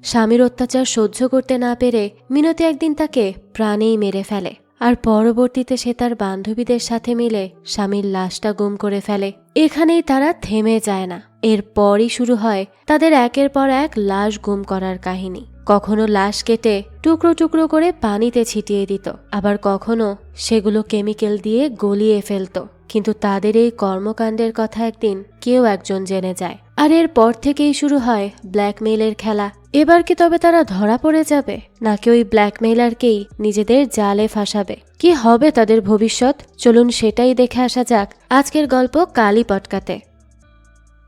স্বামীর অত্যাচার সহ্য করতে না পেরে মিনতি একদিন তাকে প্রাণেই মেরে ফেলে, আর পরবর্তীতে সে তার বান্ধবীদের সাথে মিলে স্বামীর লাশটা গুম করে ফেলে। এখানেই তারা থেমে যায় না, এরপরই শুরু হয় তাদের একের পর এক লাশ গুম করার কাহিনী। কখনো লাশ কেটে টুকরো টুকরো করে পানিতে ছিটিয়ে দিত, আবার কখনো সেগুলো কেমিক্যাল দিয়ে গলিয়ে ফেলত। কিন্তু তাদের এই কর্মকাণ্ডের কথা একদিন কেউ একজন জেনে যায়, আর এরপর থেকেই শুরু হয় ব্ল্যাকমেইলের খেলা। এবার কি তবে তারা ধরা পড়ে যাবে, নাকি ওই ব্ল্যাকমেইলারকেই নিজেদের জালে ফাঁসাবে? কি হবে তাদের ভবিষ্যৎ? চলুন সেটাই দেখে আসা যাক আজকের গল্প কালী পটকাতে।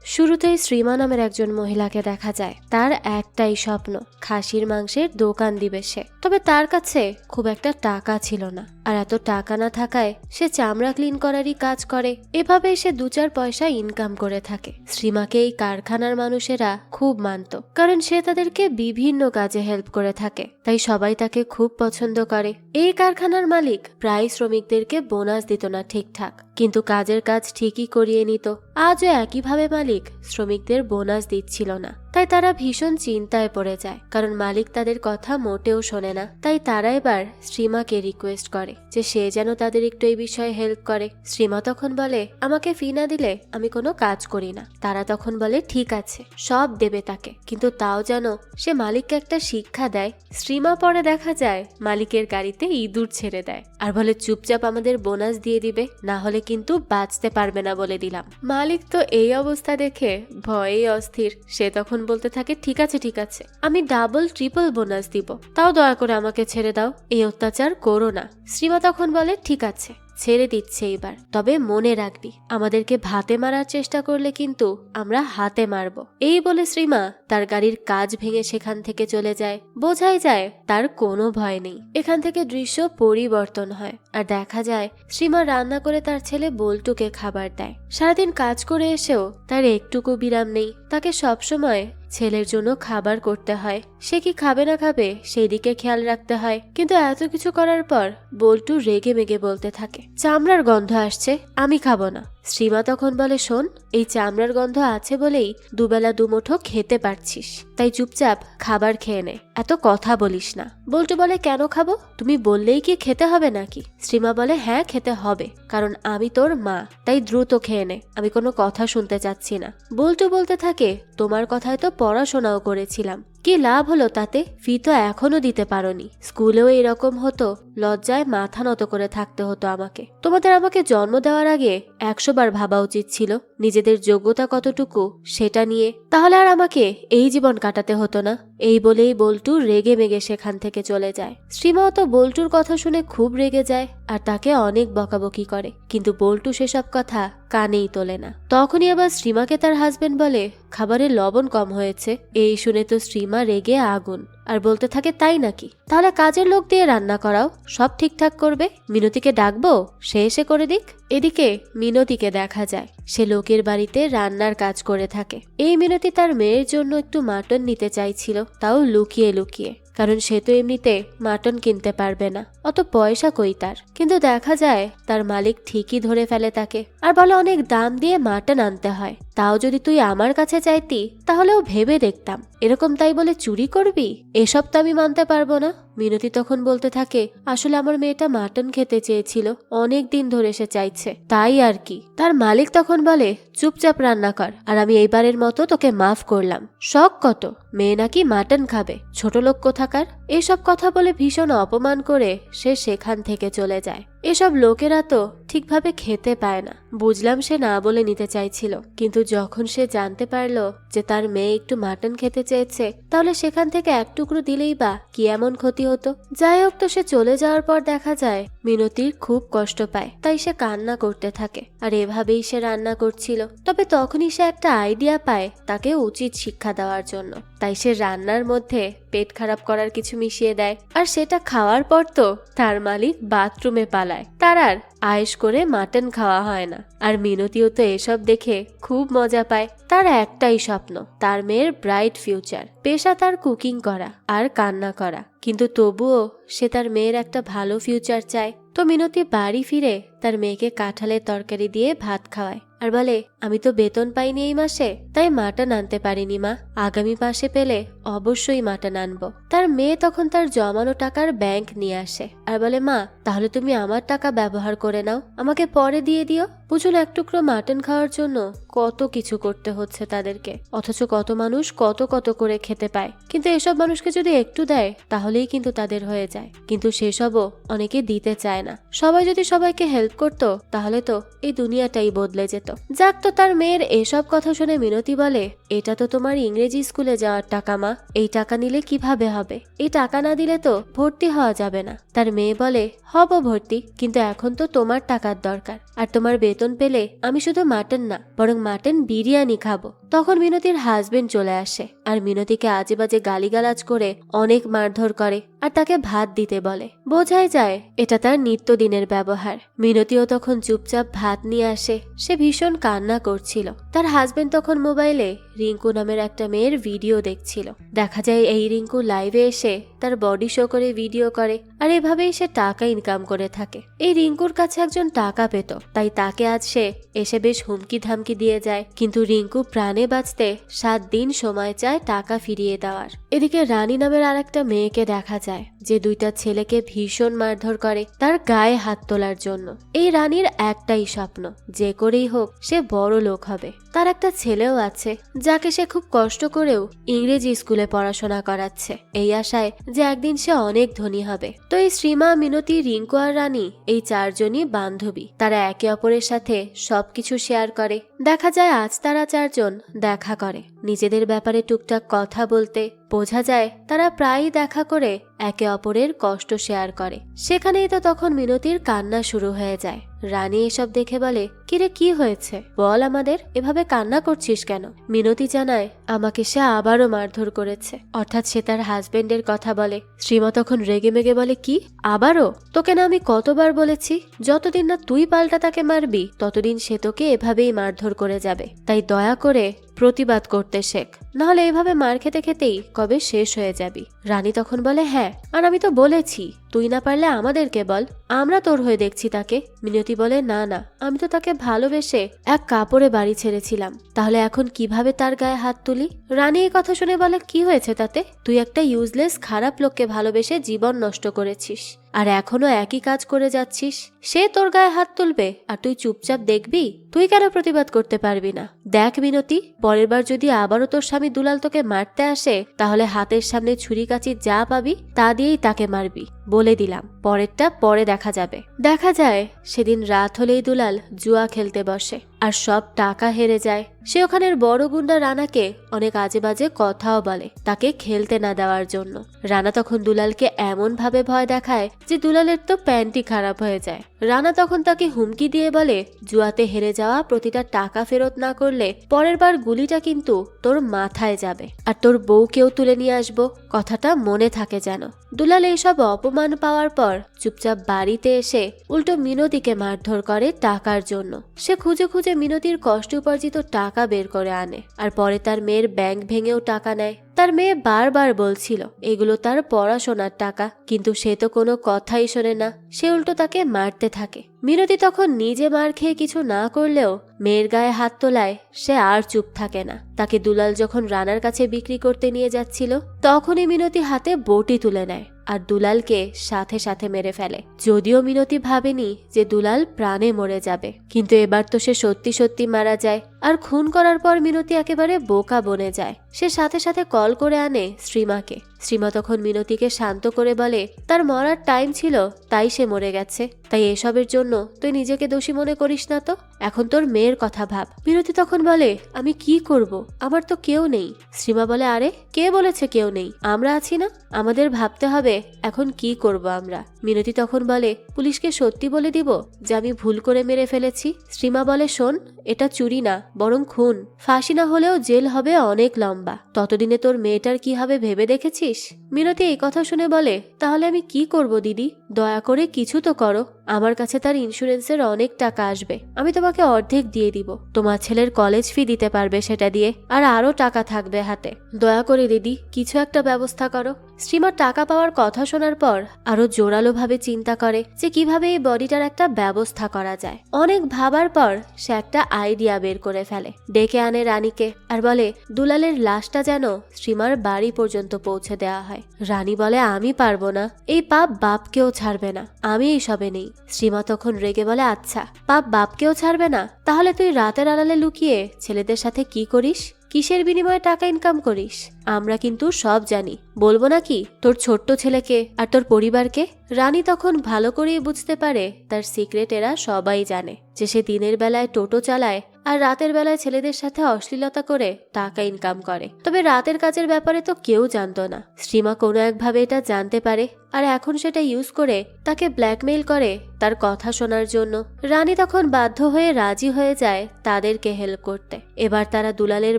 শুরুতেই শ্রীমা নামের একজন মহিলাকে দেখা যায়। তার একটাই স্বপ্ন, খাসির মাংসের দোকান দিবে সে। তবে তার কাছে খুব একটা টাকা ছিল না, আর এত টাকা না থাকায় সে চামড়া ক্লিন করারই কাজ করে। এভাবে সে 2-4 পয়সা ইনকাম করে থাকে। শ্রীমাকে এই কারখানার মানুষেরা খুব মানত, কারণ সে তাদেরকে বিভিন্ন কাজে হেল্প করে থাকে, তাই সবাই তাকে খুব পছন্দ করে। এই কারখানার মালিক প্রায় শ্রমিকদেরকে বোনাস দিত না ঠিকঠাক, কিন্তু কাজের কাজ ঠিকই করিয়ে নিত। আজও একইভাবে মালিক শ্রমিকদের বোনাস দিচ্ছিল না, তাই তারা ভীষণ চিন্তায় পড়ে যায়, কারণ মালিক তাদের কথা মোটেও শোনে না। তাই তারা এবার শ্রীমাকে রিকোয়েস্ট করে যে সে যেন তাদের একটু এই বিষয়ে হেল্প করে। শ্রীমা তখন বলে, আমাকে ফি না দিলে আমি কোনো কাজ করি না। তারা তখন বলে ঠিক আছে, সব দেবে তাকে, কিন্তু তাও যেন সে মালিককে একটা শিক্ষা দেয়। শ্রীমা পরে দেখা যায় মালিকের গাড়িতে ইঁদুর ছেড়ে দেয়, আর বলে চুপচাপ আমাদের বোনাস দিয়ে দিবে, না হলে কিন্তু বাঁচতে পারবে না বলে দিলাম। মালিক তো এই অবস্থা দেখে ভয়ে অস্থির। সে তখন বলতে থাকে ঠিক আছে ঠিক আছে, আমি ডাবল ট্রিপল বোনাস দিব, তাও দয়া করে আমাকে ছেড়ে দাও, এই অত্যাচার করো না। শ্রীমা তখন বলে ঠিক আছে, ছেড়ে দিচ্ছে এবার, তবে মনে রাখবি আমাদেরকে ভাতে মারার চেষ্টা করলে কিন্তু আমরা হাতে মারবো। এই বলে শ্রীমা তার গাড়ির কাজ ভেঙে সেখান থেকে চলে যায়। বোঝাই যায় তার কোনো ভয় নেই। এখান থেকে দৃশ্য পরিবর্তন হয়, আর দেখা যায় শ্রীমা রান্না করে তার ছেলে বল্টুকে খাবার দেয়। সারাদিন কাজ করে এসেও তার একটুকু বিরাম নেই, তাকে সবসময় ছেলের জন্য খাবার করতে হয়। সে কি খাবে না খাবে সেই দিকে খেয়াল রাখতে হয়। কিন্তু এত কিছু করার পর বল্টু রেগে মেগে বলতে থাকে, চামড়ার গন্ধ আসছে, আমি খাবো না। শ্রীমা তখন বলে, শোন, এই চামড়ার গন্ধ আছে বলেই দুবেলা দুমুঠো খেতে পারছিস, তাই চুপচাপ খাবার খেয়ে নে, এত কথা বলিস না। বল্টু বলে, কেন খাবো? তুমি বললেই কি খেতে হবে নাকি? শ্রীমা বলে, হ্যাঁ খেতে হবে, কারণ আমি তোর মা, তাই দ্রুত খেয়ে নে, আমি কোনো কথা শুনতে চাচ্ছি না। বল্টু বলতে থাকে, তোমার কথায় তো পড়াশোনাও করেছিলাম, কি লাভ হলো তাতে? ফি তো এখনো দিতে পারোনি। স্কুলেও এরকম হতো, লজ্জায় মাথা নত করে থাকতে হতো আমাকে। তোমাদের আমাকে জন্ম দেওয়ার আগে 100 বার ভাবা উচিত ছিল নিজেদের যোগ্যতা কতটুকু সেটা নিয়ে, তাহলে আর আমাকে এই জীবন কাটাতে হতো না। এই বলেই বল্টু রেগে মেগে সেখান থেকে চলে যায়। শ্রীমাও তো বল্টুর কথা শুনে খুব রেগে যায়, আর তাকে অনেক বকাবকি করে, কিন্তু বল্টু সেসব কথা কানেই তোলে না। তখনই আবার শ্রীমাকে তার হাজবেন্ড বলে, খাবারে লবণ কম হয়েছে। এই শুনে তো শ্রীমা রেগে আগুন, আর বলতে থাকে, তাই নাকি? তাহলে কাজের লোক দিয়ে রান্না করাও, সব ঠিকঠাক করবে। মিনতিকে ডাকবো, সে এসে করে দিক। এদিকে মিনতিকে দেখা যায় সে লোকের বাড়িতে রান্নার কাজ করে থাকে। এই মিনতি তার মেয়ের জন্য একটু মাটন নিতে চাইছিল, তাও লুকিয়ে লুকিয়ে, কারণ সে তো এমনিতে মাটন কিনতে পারবে না, অত পয়সা কই তার। কিন্তু দেখা যায় তার মালিক ঠিকই ধরে ফেলে তাকে, আর বলে অনেক দাম দিয়ে মাটন আনতে হয়, তাও যদি তুই আমার কাছে চাইতি তাহলেও ভেবে দেখতাম, এরকম তাই বলে চুরি করবি? এসব তো আমি মানতে পারবো না। মিনতি তখন বলতে থাকে, আসলে আমার মেয়েটা মাটন খেতে চেয়েছিল, অনেক দিন ধরে সে চাইছে, তাই আর কি। তার মালিক তখন বলে, চুপচাপ রান্না কর, আর আমি এইবারের মতো তোকে মাফ করলাম। শখ কত, মেয়ে নাকি মাটন খাবে, ছোট লোক কোথাকার। এসব কথা বলে ভীষণ অপমান করে সে সেখান থেকে চলে যায়। এসব লোকেরা তো ঠিকভাবে খেতে পায় না। বুঝলাম সে না বলে নিতে চাইছিল, কিন্তু যখন সে জানতে পারলো যে তার মেয়ে একটু মাটন খেতে চেয়েছে, তাহলে সেখান থেকে এক টুকরো দিলেই বা কি এমন ক্ষতি হতো। যাই হোক, তো সে চলে যাওয়ার পর দেখা যায় মিনতির খুব কষ্ট পায়, তাই সে কান্না করতে থাকে, আর এভাবেই সে রান্না করছিল। তবে তখনই সে একটা আইডিয়া পায় তাকে উচিত শিক্ষা দেওয়ার জন্য, তাই সে রান্নার মধ্যে পেট খারাপ করার কিছু মিশিয়ে দেয়, আর সেটা খাওয়ার পর তো তার মালিক বাথরুমে পালায়। তার আর আয়েশ করে মাটন খাওয়া হয় না। আর মিনতিও তো এসব দেখে খুব মজা পায়। তার একটাই স্বপ্ন, তার মেয়ের ব্রাইট ফিউচার, পেশা তার কুকিং করা আর কান্না করা, কিন্তু তবুও সে তার মেয়ের একটা ভালো ফিউচার চায়। তো মিনতি বাড়ি ফিরে তার মেয়েকে কাঁঠালের তরকারি দিয়ে ভাত খাওয়ায়, আর বলে, আমি তো বেতন পাইনি এই মাসে, তাই মাটন আনতে পারিনি মা। আগামী মাসে পেলে অবশ্যই মাটন আনবো। তার মেয়ে তখন তার জমানো টাকার ব্যাংক নিয়ে আসে আর বলে, মা তাহলে তুমি আমার টাকা ব্যবহার করে নাও, আমাকে পরে দিয়ে দিও। বুঝুন, এক টুকরো মাটন খাওয়ার জন্য কত কিছু করতে হচ্ছে তাদেরকে, অথচ কত মানুষ কত কত করে খেতে পায়। কিন্তু এসব মানুষকে যদি একটু দেয় তাহলেই কিন্তু তাদের হয়ে যায়, কিন্তু সেসবও অনেকে দিতে চায় না। সবাই যদি সবাইকে হেল্প করতো তাহলে তো এই দুনিয়াটাই বদলে যেত। যাক, তো তার মেয়ের এসব কথা শুনে মিনতি বলে, এটা তো তোমার ইংরেজি স্কুলে যাওয়ার টাকা মা, এই টাকা নিলে কিভাবে হবে? এই টাকা না দিলে তো ভর্তি হওয়া যাবে না। তার মেয়ে বলে, হব ভর্তি, কিন্তু এখন তো তোমার টাকার দরকার, আর তোমার বেতন পেলে আমি শুধু মাটন না বরং মাটন বিরিয়ানি খাবো। তখন মিনতির হাজবেন্ড চলে আসে আর মিনতিকে আজে বাজে গালিগালাজ করে অনেক মারধর করে আর তাকে ভাত দিতে বলে। বোঝাই যায় এটা তার নিত্যদিনের ব্যবহার। মিনতিও তখন চুপচাপ ভাত নিয়ে আসে। সে ভীষণ কান্না করছিল। তার হাজবেন্ড তখন মোবাইলে রিঙ্কু নামের একটা মেয়ের ভিডিও দেখছিল। দেখা যায় এই রিঙ্কু লাইভে এসে তার বডি শো করে ভিডিও করে আর এভাবেই সে টাকা ইনকাম করে থাকে। এই রিঙ্কুর কাছে একজন টাকা পেত, তাই তাকে আজ সে এসে বেশ হুমকি ধামকি দিয়ে যায়, কিন্তু রিঙ্কু প্রাণে বাঁচতে 7 দিন সময় চায় টাকা ফিরিয়ে দেওয়ার। এদিকে রানী নামের আর একটা মেয়েকে দেখা যায় যে 2টা ছেলেকে ভীষণ মারধর করে তার গায়ে হাত তোলার জন্য। এই রানীর একটাই স্বপ্ন, যে করেই হোক সে বড় লোক হবে। তার একটা ছেলেও আছে যাকে সে খুব কষ্ট করেও ইংরেজি স্কুলে পড়াশোনা করাচ্ছে, এই আশায় যে একদিন সে অনেক ধনী হবে। তো এই শ্রীমা, মিনতি, রিঙ্কু আর রানী এই 4 জনই বান্ধবী। তারা একে অপরের সাথে সবকিছু শেয়ার করে। দেখা যায় আজ তারা 4 জন দেখা করে নিজেদের ব্যাপারে টুকটাক কথা বলতে। বোঝা যায় তারা প্রায়ই দেখা করে একে অপরের কষ্ট শেয়ার করে। সেখানেই তো তখন মিনতির কান্না শুরু হয়ে যায়। রানী এসব দেখে বলে, কিরে কি হয়েছে বল আমাদের, এভাবে কান্না করছিস কেন? মিনতি জানায় আমাকে সে আবারও মারধর করেছে, অর্থাৎ সে তার হাজবেন্ডের কথা বলে। শ্রীমা তখন রেগে মেগে বলে, কি আবারও? তোকে না আমি কতবার বলেছি যতদিন না তুই পাল্টা তাকে মারবি ততদিন সে তোকে এভাবেই মারধর করে যাবে, তাই দয়া করে প্রতিবাদ করতে শেখ, নাহলে এভাবে মার খেতে খেতেই কবে শেষ হয়ে যাবি। রানী তখন বলে, হ্যাঁ, আর আমি তো বলেছি তুই না পারলে আমাদেরকে বল, আমরা তোর হয়ে দেখছি তাকে। মিনতি বলে, না না, আমি তো তাকে ভালোবেসে এক কাপড়ে বাড়ি ছেড়েছিলাম, তাহলে এখন কিভাবে তার গায়ে হাত তুলি? রানী এই কথা শুনে বলে, কি হয়েছে তাতে? তুই একটা ইউজলেস খারাপ লোককে ভালোবেসে জীবন নষ্ট করেছিস আর এখনো একই কাজ করে যাচ্ছিস। সে তোর গায়ে হাত তুলবে আর তুই চুপচাপ দেখবি? তুই কেন প্রতিবাদ করতে পারবি না? দেখ মিনতি, পরের বার যদি আবারও তোর স্বামী দুলাল তোকে মারতে আসে তাহলে হাতের সামনে ছুরি কাঁচি যা পাবি তা দিয়েই তাকে মারবি, বলে দিলাম। পরেরটা পরে দেখা যাবে। দেখা যায় সেদিন রাত হলেই দুলাল জুয়া খেলতে বসে আর সব টাকা হেরে যায়। সে ওখানের বড় গুন্ডা রানাকে অনেক আজে বাজে কথাও বলে তাকে খেলতে না দেওয়ার জন্য। রানা তখন দুলালকে এমন ভাবে ভয় দেখায় যে দুলালের তো প্যান্টই খারাপ হয়ে যায়। রানা তখন তাকে হুমকি দিয়ে বলে, জুয়াতে হেরে যাওয়া প্রতিটা টাকা ফেরত না করলে পরের বার গুলিটা কিন্তু তোর মাথায় যাবে আর তোর বউকেও তুলে নিয়ে আসবো, কথাটা মনে থাকে যেন। দুলাল এইসব অপমান পাওয়ার পর চুপচাপ বাড়িতে এসে উল্টো মিনতিকে মারধর করে টাকার জন্য। সে খুঁজে খুঁজে মিনতির কষ্ট উপার্জিত টাকা বের করে আনে আর পরে তার মেয়ের ব্যাংক ভেঙেও টাকা নেয়। তার মেয়ে বারবার বলছিল এগুলো তার পড়াশোনার টাকা, কিন্তু সে তো কোনো কথাই শোনে না, সে উল্টো তাকে মারতে থাকে। মিনতি তখন নিজে মার খেয়ে কিছু না করলেও মেয়ের গায়ে হাত তোলায় সে আর চুপ থাকে না। তাকে দুলাল যখন রানার কাছে বিক্রি করতে নিয়ে যাচ্ছিল তখনই মিনতি হাতে বটি তুলে নেয় আর দুলালকে সাথে সাথে মেরে ফেলে। যদিও মিনতি ভাবেনি যে দুলাল প্রাণে মরে যাবে, কিন্তু এবার তো সে সত্যি সত্যি মারা যায়। আর খুন করার পর মিনতি একেবারে বোকা বনে যায়। সে সাথে সাথে কল করে আনে শ্রীমাকে। শ্রীমা তখন মিনতিকে শান্ত করে বলে, তার মরার টাইম ছিল তাই সে মরে গেছে, তাই এসবের জন্য তুই নিজেকে দোষী মনে করিস না তো, এখন তোর মেয়ের কথা ভাব। মিনতি তখন বলে, আমি কি করব, আমার তো কেউ নেই। শ্রীমা বলে, আরে কে বলেছে কেউ নেই, আমরা আছি না, আমাদের ভাবতে হবে এখন কি করব আমরা। মিনতি তখন বলে, পুলিশকে সত্যি বলে দিব যে আমি ভুল করে মেরে ফেলেছি। শ্রীমা বলে, শোন, এটা চুরি না বরং খুন, ফাঁসি না হলেও জেল হবে অনেক লম্বা, ততদিনে তোর মেয়েটার কি হবে ভেবে দেখেছিস? মিনতি এই কথা শুনে বলে, তাহলে আমি কি করব দিদি, দয়া করে কিছু তো করো, আমার কাছে তার ইন্স্যুরেন্সের অনেক টাকা আসবে, আমি তোমাকে অর্ধেক দিয়ে দিব, তোমার ছেলের কলেজ ফি দিতে পারবে সেটা দিয়ে, আর আরো টাকা থাকবে হাতে, দয়া করে দিদি কিছু একটা ব্যবস্থা করো। শ্রীমার টাকা পাওয়ার কথা শোনার পর আরো জোরালো ভাবে চিন্তা করে যে কিভাবে এই বডিটার একটা ব্যবস্থা করা যায়। অনেক ভাবার পর সে একটা আইডিয়া বের করে ফেলে, ডেকে আনে রানীকে আর বলে দুলালের লাশটা যেন শ্রীমার বাড়ি পর্যন্ত পৌঁছে দেওয়া হয়। রানী বলে আমি পারবো না, এই পাপ বাপকেও ছাড়বে না, আমি এইসবে নেই। শ্রীমা তখন রেগে বলে আচ্ছা পাপ বাপকেও ছাড়বে না, তাহলে তুই রাতের আড়ালে লুকিয়ে ছেলেদের সাথে কি করিস, কিসের বিনিময়ে টাকা ইনকাম করিস, আমরা কিন্তু সব জানি, বলবো নাকি তোর ছোট্ট ছেলেকে আর তোর পরিবারকে। রানী তখন ভালো করেই বুঝতে পারে তার সিক্রেট এরা সবাই জানে, যে সে দিনের বেলায় টোটো চালায় আর রাতের বেলায় ছেলেদের সাথে অশ্লীলতা করে টাকা ইনকাম করে। তবে রাতের কাজের ব্যাপারে তো কেউ জানতো না। শ্রীমা কোনো একভাবে এটা জানতে পারে আর এখন সেটা ইউজ করে তাকে ব্ল্যাকমেইল করে তার কথা শোনার জন্য। রানী তখন বাধ্য হয়ে রাজি হয়ে যায় তাদেরকে হেল্প করতে। এবার তারা দুলালের